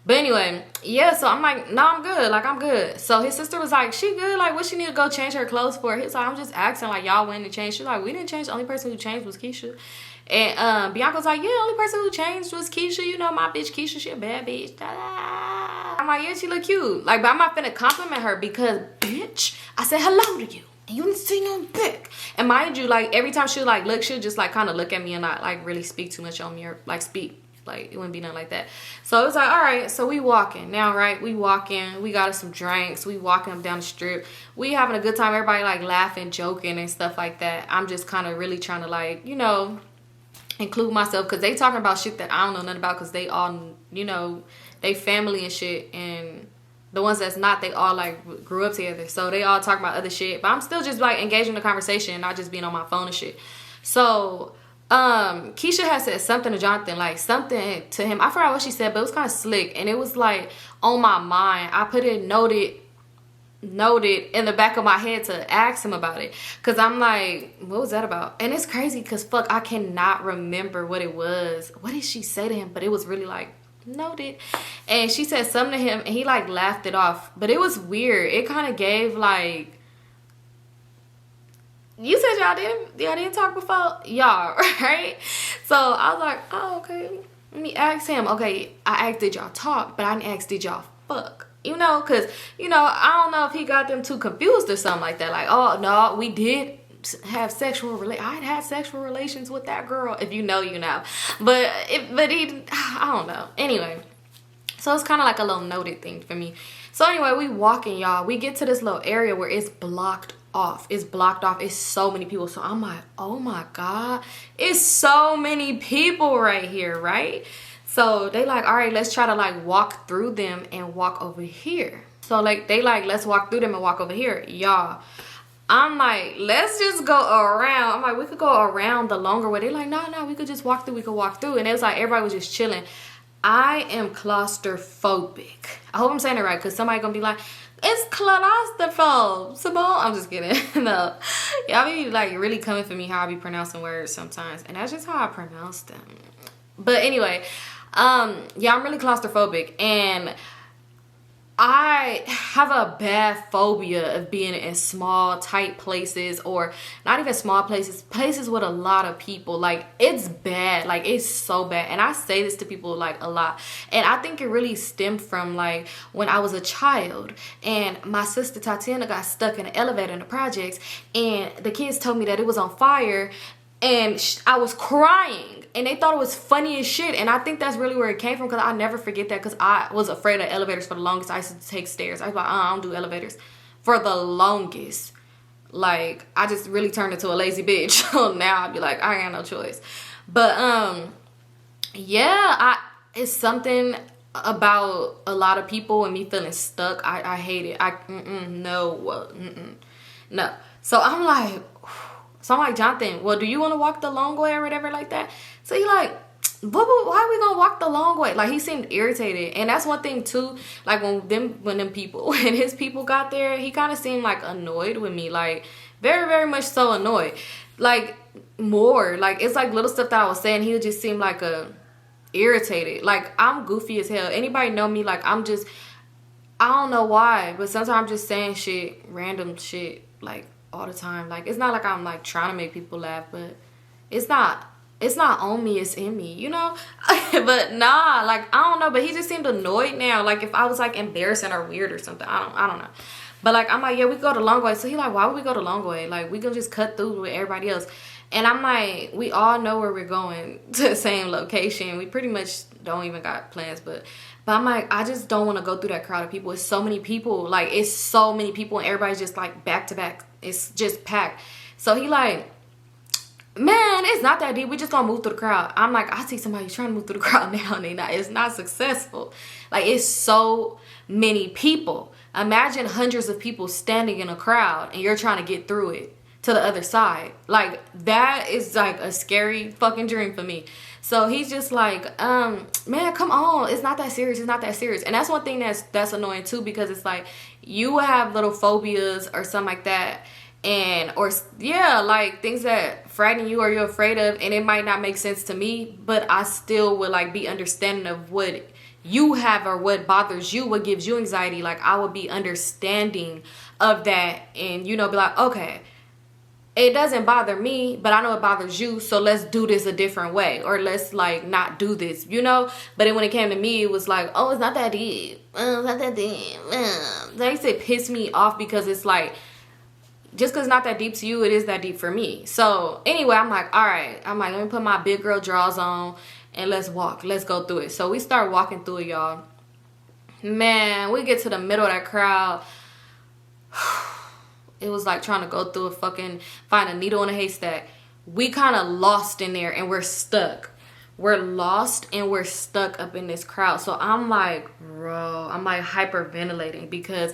[SPEAKER 1] But anyway, yeah, so I'm like, no, I'm good. Like, I'm good. So his sister was like, she good? Like, what she need to go change her clothes for? He's like, I'm just asking, like, y'all went and changed. She's like, we didn't change. The only person who changed was Keisha. And Bianca's like, yeah, the only person who changed was Keisha. You know, my bitch Keisha, she a bad bitch. Da-da. I'm like, yeah, she look cute. Like, but I'm not finna compliment her because, bitch, I said hello to you. And you didn't see no back. And mind you, like, every time she like look, she'll just like kind of look at me and not like really speak too much on me or like speak. Like, it wouldn't be nothing like that. So it was like, all right, so we walking now, right? We walking, we got us some drinks, we walking down the strip, we having a good time, everybody like laughing, joking and stuff like that. I'm just kind of really trying to, like, you know, include myself, because they talking about shit that I don't know nothing about, because they all, you know, they family and shit, and the ones that's not, they all like grew up together, so they all talking about other shit, but I'm still just like engaging in the conversation, not just being on my phone and shit. So Keisha had said something to Jonathan, like something to him. I forgot what she said, but it was kind of slick, and it was like on my mind. I put it noted in the back of my head to ask him about it, because I'm like, what was that about? And it's crazy because fuck, I cannot remember what it was. What did she say to him? But it was really like noted, and she said something to him and he like laughed it off, but it was weird. It kind of gave like, you said y'all didn't talk before, y'all, right? So I was like, oh, okay, let me ask him. Okay, I asked, did y'all talk? But I didn't ask, did y'all fuck? You know, because, you know, I don't know if he got them too confused or something like that. Like, oh, no, we did have I'd had sexual relations with that girl. If you know, you know. But he, I don't know. Anyway, so it's kind of like a little noted thing for me. So anyway, we walking, y'all. We get to this little area where it's blocked off. It's blocked off. It's so many people. So I'm like, oh my God, it's so many people right here, right? So they like, all right, let's try to like walk through them and walk over here. So like they like, let's walk through them and walk over here, y'all. I'm like, let's just go around. I'm like, we could go around the longer way. They're like, no, we could just walk through. We could walk through. And it was like, everybody was just chilling. I am claustrophobic. I hope I'm saying it right, because somebody gonna be like, it's claustrophobe, Symone. I'm just kidding. No, y'all be like really coming for me how I be pronouncing words sometimes, and that's just how I pronounce them. But anyway, yeah, I'm really claustrophobic, and I have a bad phobia of being in small, tight places, or not even small places, places with a lot of people. Like, it's bad. Like, it's so bad. And I say this to people, like, a lot. And I think it really stemmed from, like, when I was a child, and my sister Tatiana got stuck in an elevator in the projects, and the kids told me that it was on fire, and I was crying, and they thought it was funny as shit. And I think that's really where it came from, because I never forget that, because I was afraid of elevators for the longest. I used to take stairs. I was like, I don't do elevators for the longest. Like, I just really turned into a lazy bitch. So now I'd be like, I ain't got no choice. But yeah, it's something about a lot of people and me feeling stuck. I hate it. No. So I'm like, Jonathan, well, do you want to walk the long way or whatever like that? So he like, why are we gonna walk the long way? Like, he seemed irritated. And that's one thing too, like when his people got there, he kind of seemed like annoyed with me, like very, very much so annoyed. Like, more, like, it's like little stuff that I was saying, he would just seem like irritated. Like, I'm goofy as hell. Anybody know me, like, I don't know why, but sometimes I'm just saying shit, random shit, like, all the time. Like, it's not like I'm like trying to make people laugh, but it's not on me, it's in me, you know. But nah, like, I don't know, but he just seemed annoyed now. Like, if I was like embarrassing or weird or something, I don't know. But like, I'm like, yeah, we go the long way. So he like, why would we go the long way? Like, we gonna just cut through with everybody else. And I'm like, we all know where we're going, to the same location. We pretty much don't even got plans, but I'm like, I just don't want to go through that crowd of people. It's so many people. Like, it's so many people, and everybody's just like back to back. It's just packed. So he like, man, it's not that deep. We just gonna move through the crowd. I'm like, I see somebody trying to move through the crowd now, and it's not successful. Like, it's so many people. Imagine hundreds of people standing in a crowd, and you're trying to get through it to the other side. Like, that is like a scary fucking dream for me. So he's just like, man, come on, it's not that serious, it's not that serious. And that's one thing that's annoying too, because it's like you have little phobias or something like that, and or yeah, like things that frighten you or you're afraid of, and it might not make sense to me, but I still would like be understanding of what you have or what bothers you, what gives you anxiety. Like I would be understanding of that, and you know, be like, okay, it doesn't bother me, but I know it bothers you, so let's do this a different way, or let's like not do this, you know. But then when it came to me, it was like, oh, it's not that deep, it's not that deep. That used to piss me off, because it's like, just because it's not that deep to you, it is that deep for me. So anyway, I'm like, all right, I'm like, let me put my big girl drawers on and let's walk, let's go through it. So we start walking through it, y'all. Man, we get to the middle of that crowd. It was like trying to go through find a needle in a haystack. We kind of lost in there, and we're stuck. We're lost and we're stuck up in this crowd. So I'm like, bro, I'm like hyperventilating, because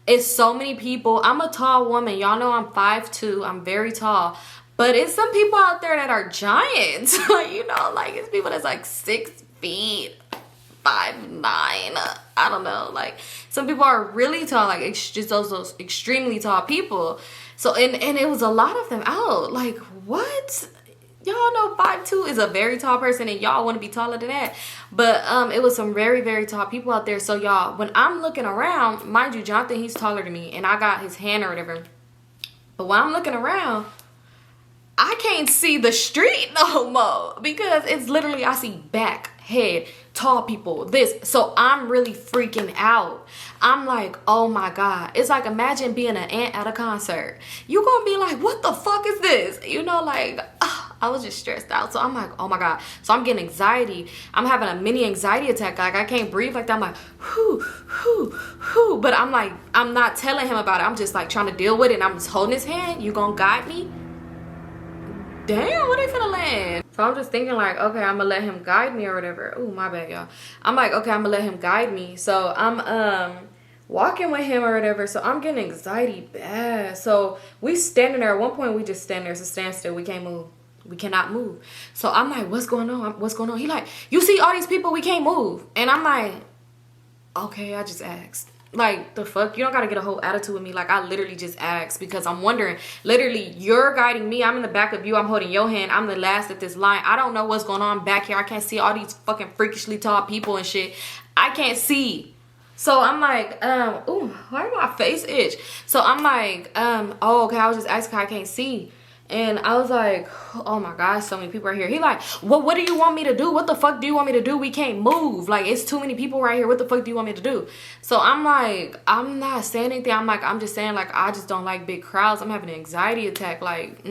[SPEAKER 1] it's so many people. I'm a tall woman. Y'all know I'm 5'2". I'm very tall. But it's some people out there that are giants. Like, you know, like it's people that's like 6 feet, 5'9". I don't know. Like some people are really tall. Like it's just those extremely tall people. So and it was a lot of them out. Like what? Y'all know 5'2" is a very tall person, and y'all want to be taller than that. But it was some very, very tall people out there. So y'all, when I'm looking around, mind you, Jonathan, he's taller than me, and I got his hand or whatever. But when I'm looking around, I can't see the street no more, because it's literally, I see back, head, tall people, this. So I'm really freaking out. I'm like, oh my God. It's like, imagine being an ant at a concert. You gonna be like, what the fuck is this? You know, like, I was just stressed out. So I'm like, oh my God. So I'm getting anxiety. I'm having a mini anxiety attack. Like I can't breathe like that. I'm like, whoo, whoo, whoo. But I'm like, I'm not telling him about it. I'm just like trying to deal with it. And I'm just holding his hand. You gonna guide me? Damn, what they finna land? So I'm just thinking like, okay, I'm gonna let him guide me or whatever. Oh, my bad, y'all. I'm like, okay, I'm gonna let him guide me. So I'm walking with him or whatever. So I'm getting anxiety bad. So we standing there. At one point, we just stand there. It's a standstill. We can't move. We cannot move. So I'm like, what's going on? What's going on? He like, you see all these people, we can't move. And I'm like, okay, I just asked. Like, the fuck? You don't gotta get a whole attitude with me. Like, I literally just asked, because I'm wondering. Literally, you're guiding me. I'm in the back of you. I'm holding your hand. I'm the last at this line. I don't know what's going on back here. I can't see all these fucking freakishly tall people and shit. I can't see. So I'm like, ooh, why did my face itch? So I'm like, oh, okay, I was just asking, I can't see. And I was like, oh my gosh, so many people are here. He like, well, what do you want me to do? What the fuck do you want me to do? We can't move. Like, it's too many people right here. What the fuck do you want me to do? So I'm like, I'm not saying anything. I'm like, I'm just saying, like, I just don't like big crowds. I'm having an anxiety attack. Like,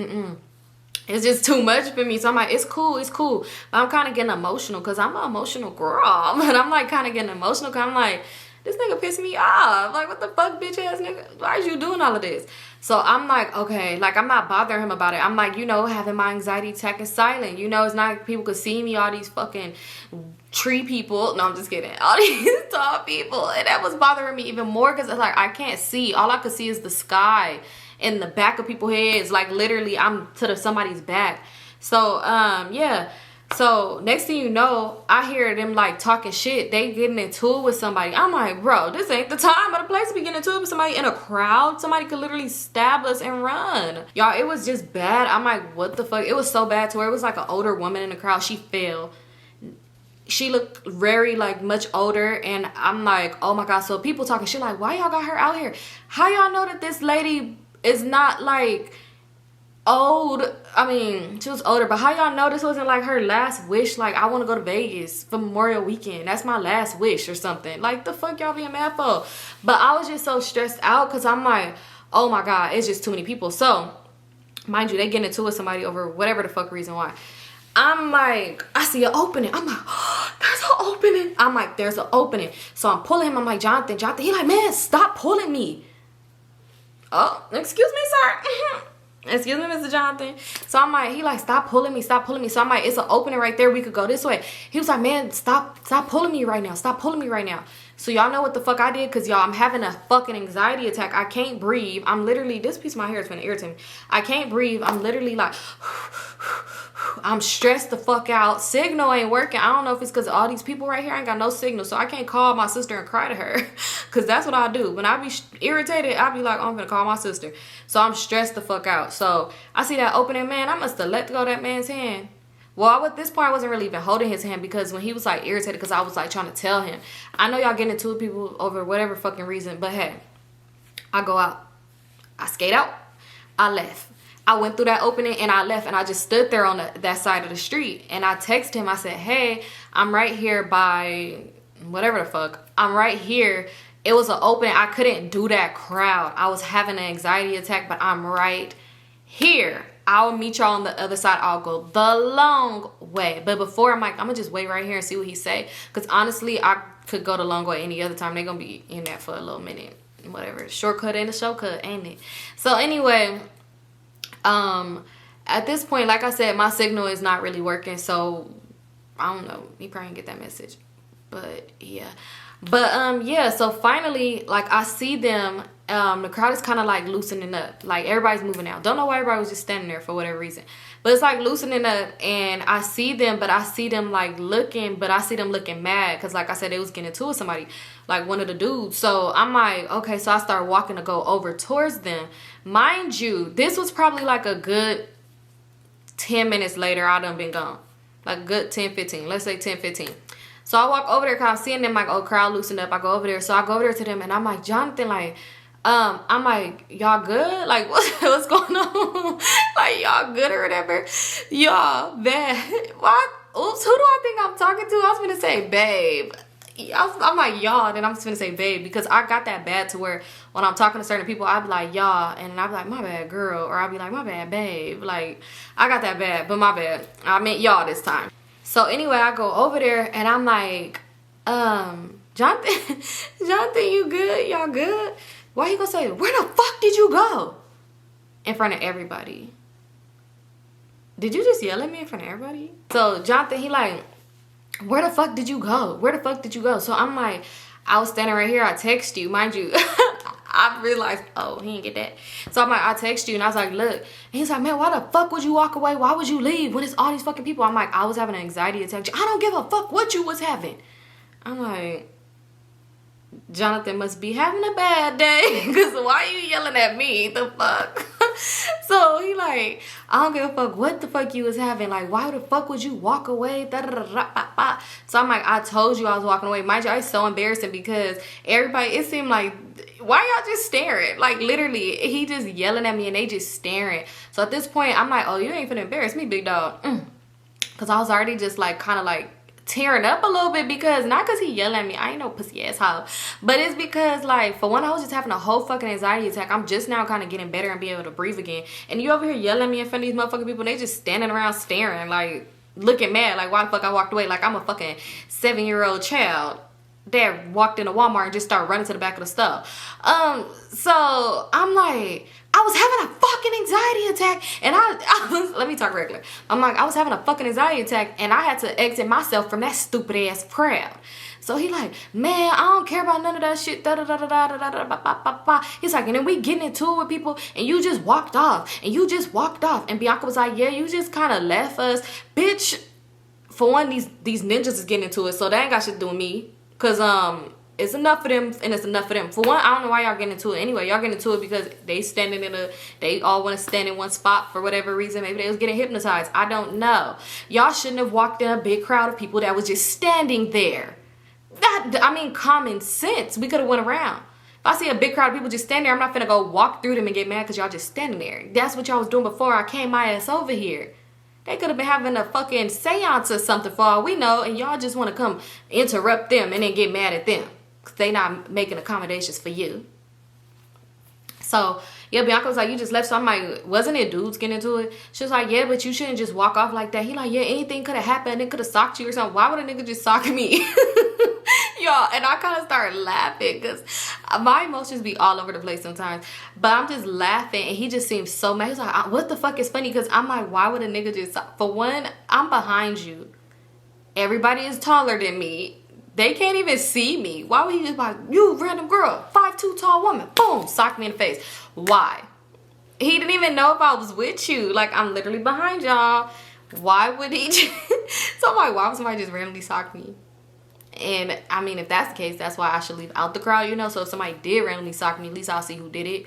[SPEAKER 1] it's just too much for me. So I'm like, it's cool, it's cool. But I'm kind of getting emotional, because I'm an emotional girl. But I'm like kind of getting emotional, because I'm like, this nigga pissed me off. Like, what the fuck, bitch ass nigga? Why is you doing all of this? So I'm like, okay, like, I'm not bothering him about it. I'm like, you know, having my anxiety attack is silent. You know, it's not like people could see me, all these fucking tree people. No, I'm just kidding. All these tall people. And that was bothering me even more, because it's like, I can't see. All I could see is the sky and the back of people's heads. Like, literally, I'm to somebody's back. So, yeah. So next thing you know, I hear them like talking shit. They getting into it with somebody. I'm like, bro, this ain't the time or the place to be getting into it with somebody in a crowd. Somebody could literally stab us and run. Y'all, it was just bad. I'm like, what the fuck? It was so bad to where it was like an older woman in the crowd. She fell. She looked very like much older, and I'm like, oh my God. So people talking shit like, why y'all got her out here? How y'all know that this lady is not like old? I mean, she was older, but how y'all know this wasn't like her last wish? Like, I want to go to Vegas for Memorial Weekend. That's my last wish or something. Like, the fuck y'all being mad for? But I was just so stressed out, because I'm like, oh my God, it's just too many people. So mind you, they getting into it with somebody over whatever the fuck reason why. I'm like, I see an opening. I'm like, oh, there's an opening. I'm like, there's an opening. So I'm pulling him. I'm like, Jonathan. He like, man, stop pulling me. Oh, excuse me, sir. Excuse me, Mr. Jonathan. So I'm like, he like, stop pulling me, stop pulling me. So I'm like, it's an opening right there. We could go this way. He was like, man, stop pulling me right now. Stop pulling me right now. So y'all know what the fuck I did? Because y'all, I'm having a fucking anxiety attack. I can't breathe. I'm literally, this piece of my hair is gonna irritate me. I can't breathe. I'm literally like, I'm stressed the fuck out. Signal ain't working. I don't know if it's because all these people right here ain't got no signal. So I can't call my sister and cry to her. Because that's what I do. When I be irritated, I be like, oh, I'm going to call my sister. So I'm stressed the fuck out. So I see that opening, man. I must have let go of that man's hand. Well, at this point, I wasn't really even holding his hand because when he was like irritated because I was like trying to tell him. I know y'all getting into it, people, over whatever fucking reason. But hey, I go out. I skate out. I left. I went through that opening and I left and I just stood there on that side of the street. And I texted him. I said, hey, I'm right here by whatever the fuck. I'm right here. It was an opening. I couldn't do that crowd. I was having an anxiety attack, but I'm right here. I'll meet y'all on the other side. I'll go the long way. But before, I'm like, I'm going to just wait right here and see what he say. Because honestly, I could go the long way any other time. They're going to be in that for a little minute. Whatever. Shortcut ain't a shortcut, ain't it? So anyway, at this point, like I said, my signal is not really working. So I don't know. He probably didn't get that message. But yeah. But yeah, so finally, like I see them. The crowd is kind of like loosening up. Like everybody's moving out. Don't know why everybody was just standing there for whatever reason. But it's like loosening up and I see them, but I see them like looking, but I see them looking mad. Cause like I said, they was getting into it with somebody, like one of the dudes. So I'm like, okay, so I start walking to go over towards them. Mind you, this was probably like a good 10 minutes later. I done been gone. Like a good 10, 15. Let's say 10, 15. So I walk over there cause I'm seeing them like, oh, crowd loosened up. I go over there. So I go over there to them and I'm like, Jonathan, like, I'm like, y'all good? Like, what's going on? Like, y'all good or whatever? Y'all bad. What? Oops, who do I think I'm talking to? I was gonna say babe. I'm like, y'all, then I'm just gonna say babe because I got that bad to where when I'm talking to certain people, I'd be like, y'all, and I'd be like, my bad, girl, or I'd be like, my bad, babe. Like, I got that bad, but my bad. I meant y'all this time. So anyway, I go over there and I'm like, Jonathan, you good? Y'all good? Why he gonna say, where the fuck did you go? In front of everybody. Did you just yell at me in front of everybody? So Jonathan, he like, where the fuck did you go? Where the fuck did you go? So I'm like, I was standing right here. I text you. Mind you, I realized, oh, he didn't get that. So I'm like, I text you and I was like, look. And he's like, man, why the fuck would you walk away? Why would you leave when it's all these fucking people? I'm like, I was having an anxiety attack. I don't give a fuck what you was having. I'm like, Jonathan must be having a bad day because why are you yelling at me? The fuck? So he like, I don't give a fuck what the fuck you was having. Like, why the fuck would you walk away? So I'm like, I told you I was walking away. Mind you, it's so embarrassing because everybody, it seemed like, why y'all just staring? Like, literally, he just yelling at me and they just staring. So at this point, I'm like, oh, you ain't finna embarrass me, big dog. Because I was already just like, kind of like, tearing up a little bit because not because he yelling at me, I ain't no pussy asshole, but it's because like for one I was just having a whole fucking anxiety attack. I'm just now kind of getting better and being able to breathe again, and you over here yelling at me in front of these motherfucking people and they just standing around staring like looking mad like why the fuck I walked away like I'm a fucking 7-year-old child that walked into Walmart and just started running to the back of the stuff. So I'm like, I was having a fucking anxiety attack and I was, let me talk regular. I'm like, I was having a fucking anxiety attack and I had to exit myself from that stupid ass crowd. So he like, man, I don't care about none of that shit. He's like, and then we getting into it with people and you just walked off and you just walked off. And Bianca was like, yeah, you just kind of left us. Bitch, for one, these ninjas is getting into it. So they ain't got shit to do with me. Cause it's enough for them and it's enough for them. For one, I don't know why y'all getting into it anyway. Y'all getting into it because they all want to stand in one spot for whatever reason. Maybe they was getting hypnotized. I don't know. Y'all shouldn't have walked in a big crowd of people that was just standing there. I mean, common sense. We could have went around. If I see a big crowd of people just standing there, I'm not finna go walk through them and get mad because y'all just standing there. That's what y'all was doing before I came my ass over here. They could have been having a fucking seance or something for all we know, and y'all just want to come interrupt them and then get mad at them because they not making accommodations for you. So, yeah, Bianca was like, you just left. So I'm like, wasn't it dudes getting into it? She was like, yeah, but you shouldn't just walk off like that. He like, yeah, anything could have happened. It could have socked you or something. Why would a nigga just sock me? Y'all, and I kind of started laughing because my emotions be all over the place sometimes. But I'm just laughing and he just seems so mad. He's like, what the fuck is funny? Because I'm like, why would a nigga just sock? For one, I'm behind you. Everybody is taller than me. They can't even see me. Why would he just like, you random girl, 5'2" tall woman, boom, sock me in the face? Why? He didn't even know if I was with you. Like, I'm literally behind y'all. why would he so I'm like, why would somebody just randomly sock me? And I mean, if that's the case, that's why I should leave out the crowd, you know. So if somebody did randomly sock me, at least I'll see who did it.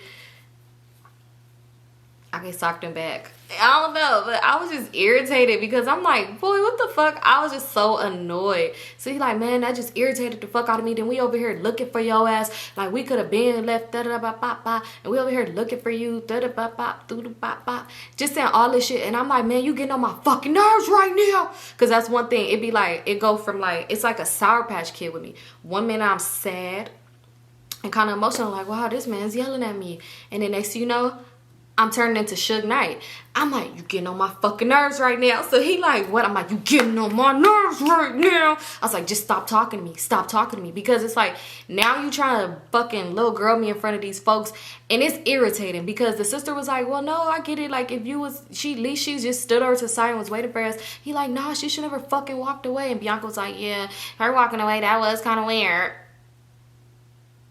[SPEAKER 1] I get socked him back. I don't know, but I was just irritated because I'm like, boy, what the fuck? I was just so annoyed. So he's like, man, that just irritated the fuck out of me. Then we over here looking for your ass. Like, we could have been left, da-da-da-ba-ba-ba. And we over here looking for you, da-da-ba-ba, doo-da-ba-ba. Just saying all this shit. And I'm like, man, you getting on my fucking nerves right now. Because that's one thing. It'd be like, it go from like, it's like a Sour Patch Kid with me. One minute I'm sad and kind of emotional. Like, wow, this man's yelling at me. And then next thing you know, I'm turning into Suge Knight. I'm like, you getting on my fucking nerves right now. So he like, what? I'm like, you getting on my nerves right now. I was like, just stop talking to me. Stop talking to me. Because it's like, now you trying to fucking little girl me in front of these folks. And it's irritating because the sister was like, well, no, I get it. Like, if you was, at least she just stood over to the side and was waiting for us. He like, nah, she should never fucking walked away. And Bianca was like, yeah, her walking away, that was kind of weird.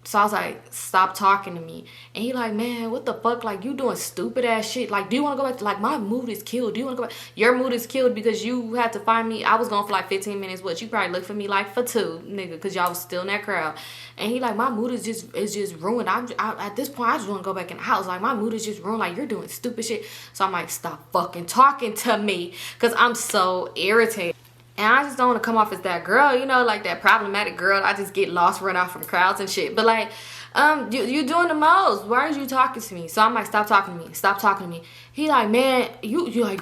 [SPEAKER 1] So I was like, stop talking to me. And he like, man, what the fuck? Like, you doing stupid ass shit. Like, do you want to go back to, like, my mood is killed. Do you want to go back? Your mood is killed because you had to find me. I was gone for like 15 minutes. What? You probably looked for me like for 2, nigga, because y'all was still in that crowd. And he like, my mood is just ruined. At this point, I just want to go back in the house. Like, my mood is just ruined. Like, you're doing stupid shit. So I'm like, stop fucking talking to me because I'm so irritated. And I just don't want to come off as that girl, you know, like that problematic girl. I just get lost, run out from crowds and shit. But like, you doing the most. Why are you talking to me? So I'm like, stop talking to me. Stop talking to me. He like, man, you like,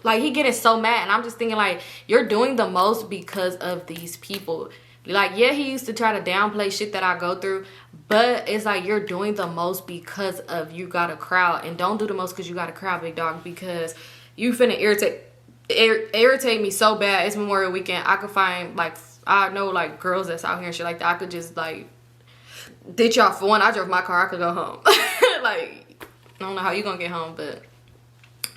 [SPEAKER 1] like he getting so mad. And I'm just thinking like, you're doing the most because of these people. Like, yeah, he used to try to downplay shit that I go through. But it's like, you're doing the most because of you got a crowd. And don't do the most because you got a crowd, big dog. Because you finna irritate me so bad. It's Memorial Weekend. I could find like, I know like girls that's out here and shit like that. I could just like ditch y'all. For one, I drove my car, I could go home. Like, I don't know how you gonna get home, but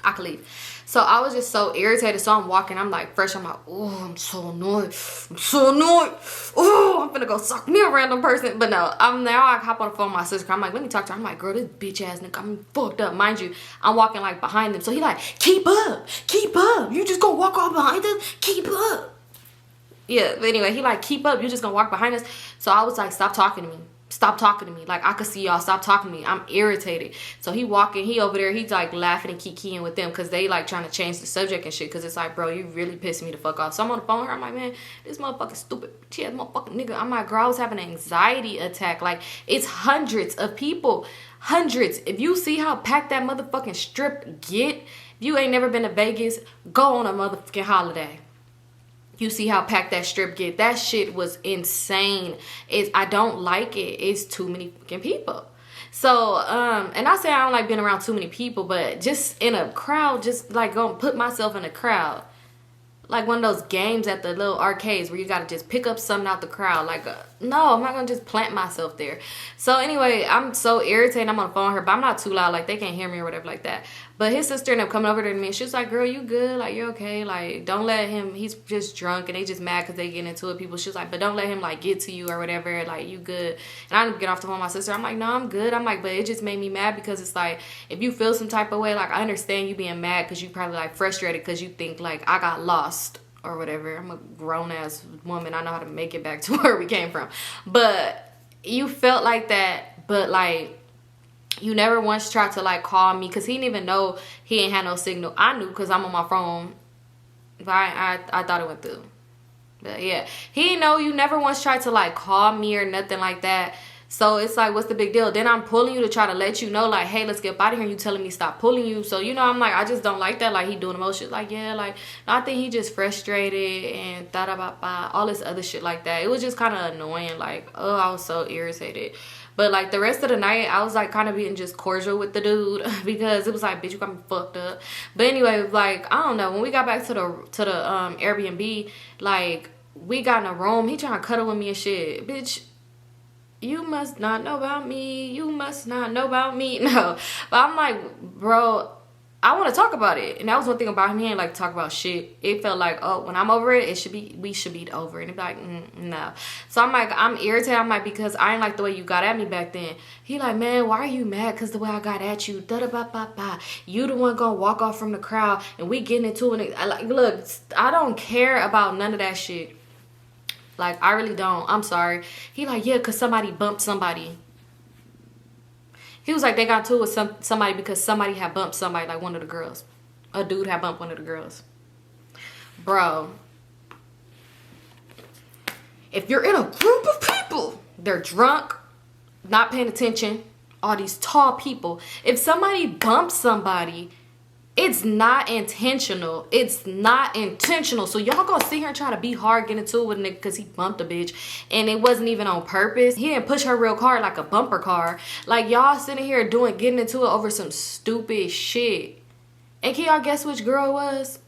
[SPEAKER 1] I could leave. So I was just so irritated. So I'm walking, I'm like fresh. I'm like, oh, I'm so annoyed. I'm so annoyed. Oh, I'm finna go suck me a random person. But no, now I hop on the phone with my sister. I'm like, let me talk to her. I'm like, girl, this bitch ass nigga, I'm fucked up. Mind you, I'm walking like behind them. So he like, keep up. Keep up. You just gonna walk all behind us? Keep up. Yeah, but anyway, he like, keep up. You just gonna walk behind us? So I was like, stop talking to me. Stop talking to me. Like, I could see y'all. Stop talking to me. I'm irritated. So he walking. He over there. He's like laughing and kikiing with them because they like trying to change the subject and shit. Because it's like, bro, you really pissed me the fuck off. So I'm on the phone with her. I'm like, man, this motherfucking stupid. She had motherfucking nigga. I'm like, girl, I was having an anxiety attack. Like, it's hundreds of people. Hundreds. If you see how packed that motherfucking strip get, if you ain't never been to Vegas, go on a motherfucking holiday. You see how packed that strip get. That shit was insane. I don't like it. It's too many fucking people. So, and I say I don't like being around too many people, but just in a crowd, just like go and put myself in a crowd. Like one of those games at the little arcades where you gotta just pick up something out the crowd. Like, no, I'm not gonna just plant myself there. So anyway, I'm so irritated. I'm on the phone with her, but I'm not too loud. Like, they can't hear me or whatever like that. But his sister ended up coming over to me and she was like, girl, you good? Like, you okay? Like, don't let him, he's just drunk and they just mad because they get into it. People, she was like, but don't let him like get to you or whatever. Like, you good? And I didn't get off the phone with my sister. I'm like, no, I'm good. I'm like, but it just made me mad because it's like, if you feel some type of way, like, I understand you being mad because you probably like frustrated because you think like I got lost or whatever. I'm a grown ass woman. I know how to make it back to where we came from. But you felt like that, but like, you never once tried to like call me because he didn't even know he ain't had no signal. I knew because I'm on my phone. But I thought it went through. But yeah, he didn't know. You never once tried to like call me or nothing like that. So it's like, what's the big deal? Then I'm pulling you to try to let you know, like, hey, let's get up out of here. And you telling me stop pulling you. So, you know, I'm like, I just don't like that. Like, he doing the most shit. Like, yeah, like, I think he just frustrated and da-da-ba-ba, all this other shit like that. It was just kind of annoying. Like, oh, I was so irritated. But, like, the rest of the night, I was, like, kind of being just cordial with the dude because it was like, bitch, you got me fucked up. But anyway, like, I don't know. When we got back to the Airbnb, like, we got in a room. He trying to cuddle with me and shit. Bitch, you must not know about me. You must not know about me. No. But I'm like, bro, I want to talk about it. And that was one thing about him. He ain't like to talk about shit. It felt like, oh, when I'm over it, we should be over. And he'd be like, no. So I'm like, I'm irritated. I'm like, because I ain't like the way you got at me back then. He like, man, why are you mad? Because the way I got at you, da-da-ba-ba-ba. You the one gonna walk off from the crowd and we getting into it. I like, look, I don't care about none of that shit. Like, I really don't. I'm sorry. He like, yeah, because somebody bumped somebody. He was like, they got into it with somebody because somebody had bumped somebody, like one of the girls. A dude had bumped one of the girls. Bro. If you're in a group of people, they're drunk, not paying attention, all these tall people. If somebody bumps somebody, it's not intentional. It's not intentional. So y'all gonna sit here and try to be hard, get into it with a nigga because he bumped a bitch. And it wasn't even on purpose. He didn't push her real car like a bumper car. Like y'all sitting here getting into it over some stupid shit. And can y'all guess which girl it was?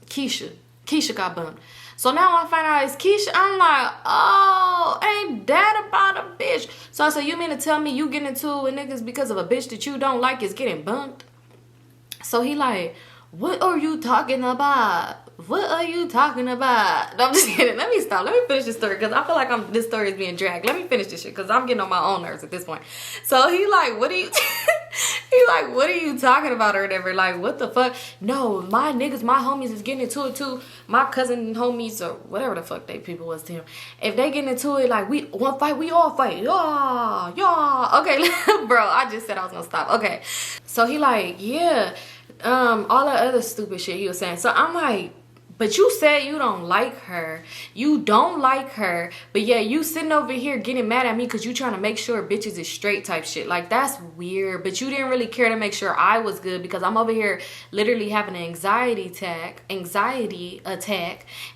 [SPEAKER 1] Keisha. Keisha got bumped. So now I find out it's Keisha. I'm like, oh, ain't that about a bitch? So I said, you mean to tell me you getting into it with niggas because of a bitch that you don't like is getting bumped? So he like, what are you talking about? What are you talking about? No, I'm just kidding. Let me stop. Let me finish this story because I feel like this story is being dragged. Let me finish this shit because I'm getting on my own nerves at this point. So he like, what are you... he like, what are you talking about or whatever? Like, what the fuck? No, my niggas, my homies is getting into it too. My cousin homies or whatever the fuck they people was to him. If they get into it, like, we one fight, we all fight. Yeah, yeah. Okay, bro, I just said I was gonna stop. Okay. So he like, yeah. All that other stupid shit he was saying. So I'm like, but you said you don't like her. You don't like her. But yeah, you sitting over here getting mad at me because you trying to make sure bitches is straight type shit. Like, that's weird. But you didn't really care to make sure I was good because I'm over here literally having an anxiety attack.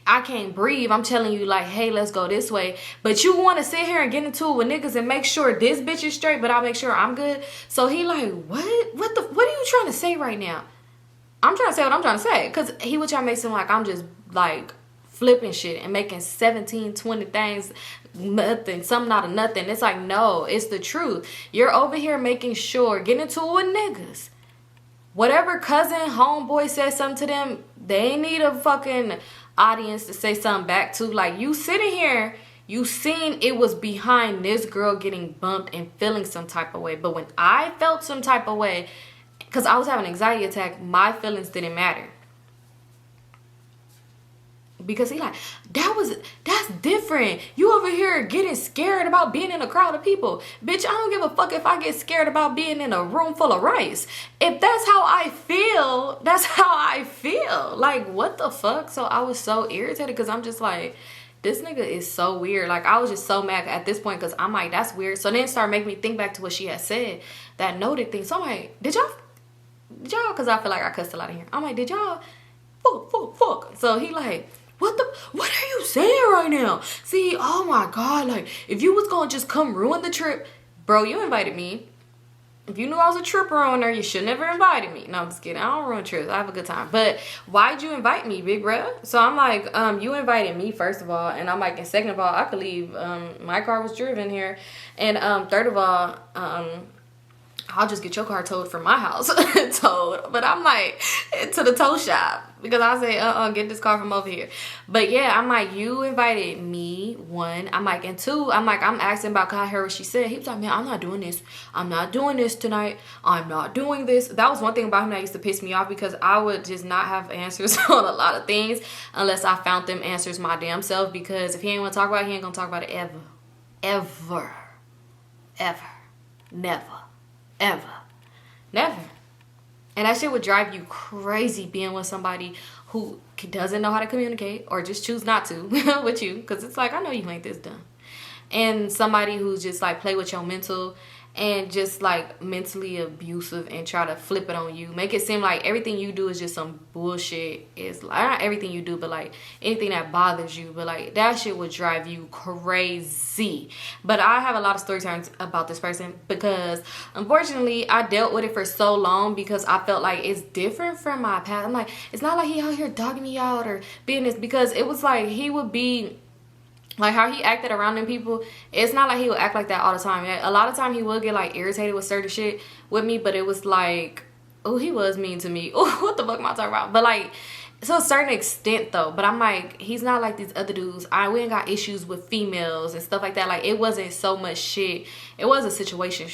[SPEAKER 1] I can't breathe. I'm telling you like, hey, let's go this way. But you want to sit here and get into it with niggas and make sure this bitch is straight, but I'll make sure I'm good. So he like, what are you trying to say right now? I'm trying to say what I'm trying to say. Because he would try to make seem like I'm just, like, flipping shit and making 17, 20 things nothing, something out of nothing. It's like, no, it's the truth. You're over here making sure, getting into it with niggas. Whatever cousin, homeboy says something to them, they need a fucking audience to say something back to. Like, you sitting here, you seen it was behind this girl getting bumped and feeling some type of way. But when I felt some type of way... because I was having an anxiety attack, my feelings didn't matter. Because he like, that's different. You over here getting scared about being in a crowd of people. Bitch, I don't give a fuck if I get scared about being in a room full of rice. If that's how I feel, that's how I feel. Like, what the fuck? So I was so irritated because I'm just like, this nigga is so weird. Like, I was just so mad at this point because I'm like, that's weird. So then it started making me think back to what she had said, that noted thing. So I'm like, did y'all, because I feel like I cussed a lot in here. I'm like, did y'all fuck. So he like, what are you saying right now? See, oh my God, like, if you was gonna just come ruin the trip, bro, you invited me. If you knew I was a trip ruiner, you should never invited me. No, I'm just kidding. I don't ruin trips. I have a good time. But why'd you invite me, big bro? So I'm like, you invited me, first of all. And I'm like, and second of all, I could leave. My car was driven here. And third of all, I'll just get your car towed from my house. Towed. But I'm like, to the tow shop. Because I say, get this car from over here. But yeah, I'm like, you invited me, one. I'm like, and two, I'm asking about, cause I heard what she said. He was like, man, I'm not doing this. I'm not doing this tonight. I'm not doing this. That was one thing about him that used to piss me off, because I would just not have answers on a lot of things unless I found them answers my damn self. Because if he ain't want to talk about it, he ain't gonna talk about it ever. Ever. Ever. Never. Ever. Never. And that shit would drive you crazy, being with somebody who doesn't know how to communicate or just choose not to with you. Because it's like, I know you ain't this dumb. And somebody who's just like play with your mental and just like mentally abusive and try to flip it on you. Make it seem like everything you do is just some bullshit. It's like, not everything you do, but like anything that bothers you. But like that shit would drive you crazy. But I have a lot of story times about this person, because unfortunately I dealt with it for so long, because I felt like it's different from my past. I'm like, it's not like he out here dogging me out or being this, because it was like he would be like how he acted around them people. It's not like he would act like that all the time. A lot of time he would get like irritated with certain shit with me, but it was like oh, he was mean to me. Oh, what the fuck am I talking about? But like, to a certain extent though. But I'm like, he's not like these other dudes. We ain't got issues with females and stuff like that. Like, it wasn't so much shit. It was a situation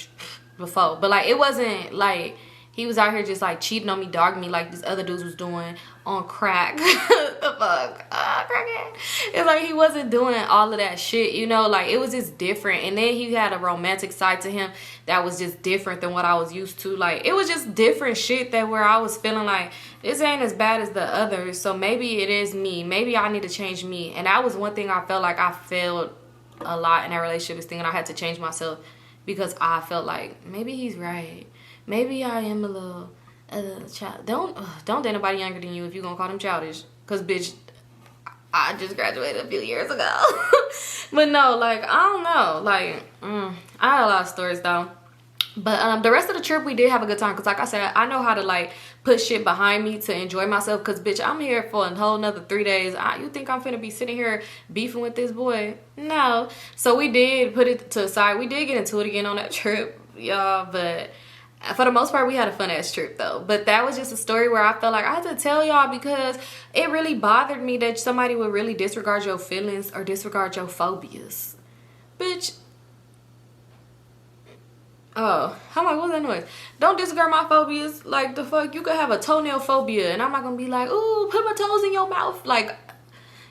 [SPEAKER 1] before, but like, it wasn't like he was out here just like cheating on me, dogging me like these other dudes was doing on crack. The fuck, crackhead. It's like he wasn't doing all of that shit, you know. Like, it was just different. And then he had a romantic side to him that was just different than what I was used to. Like, it was just different shit that where I was feeling like this ain't as bad as the others. So maybe it is me. Maybe I need to change me. And that was one thing I felt like I failed a lot in that relationship, is thinking I had to change myself because I felt like maybe he's right. Maybe I am a little child. Don't date nobody younger than you if you gonna call them childish. Cause bitch, I just graduated a few years ago. But no, like, I don't know. Like, I had a lot of stories though. But the rest of the trip we did have a good time. Cause like I said, I know how to like put shit behind me to enjoy myself. Cause bitch, I'm here for a whole nother 3 days. You think I'm finna be sitting here beefing with this boy? No. So we did put it to the side. We did get into it again on that trip, y'all. But for the most part, we had a fun ass trip though. But that was just a story where I felt like I had to tell y'all, because it really bothered me that somebody would really disregard your feelings or disregard your phobias. Bitch. Oh, I'm like, what's that noise? Don't disregard my phobias. Like, the fuck, you could have a toenail phobia and I'm not gonna be like, ooh, put my toes in your mouth. Like,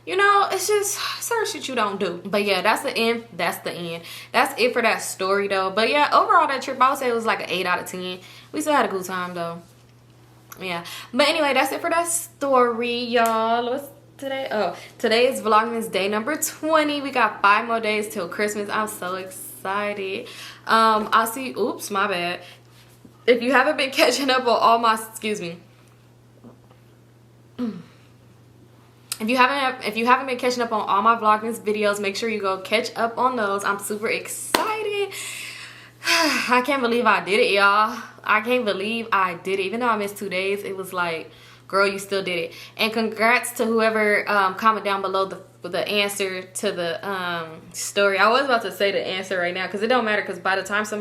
[SPEAKER 1] you know, it's just certain shit you don't do. But yeah, that's the end. That's the end. That's it for that story though. But yeah, overall that trip, I would say it was like an 8 out of 10. We still had a good time though. Yeah. But anyway, that's it for that story, y'all. What's today? Oh, today is Vlogmas day number 20. We got 5 more days till Christmas. I'm so excited. I'll see, oops, my bad. If you haven't been catching up on all my, excuse me. If you haven't been catching up on all my Vlogmas videos, make sure you go catch up on those. I'm super excited. I can't believe I did it, y'all. I can't believe I did it. Even though I missed 2 days, it was like, girl, you still did it. And congrats to whoever comment down below the answer to the story. I was about to say the answer right now because it don't matter, because by the time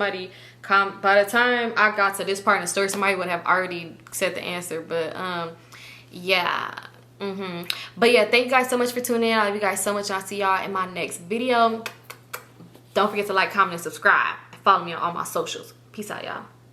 [SPEAKER 1] I got to this part in the story, somebody would have already said the answer. But yeah. But yeah, thank you guys so much for tuning in. I love you guys so much, and I'll see y'all in my next video. Don't forget to like, comment, and subscribe. Follow me on all my socials. Peace out, y'all.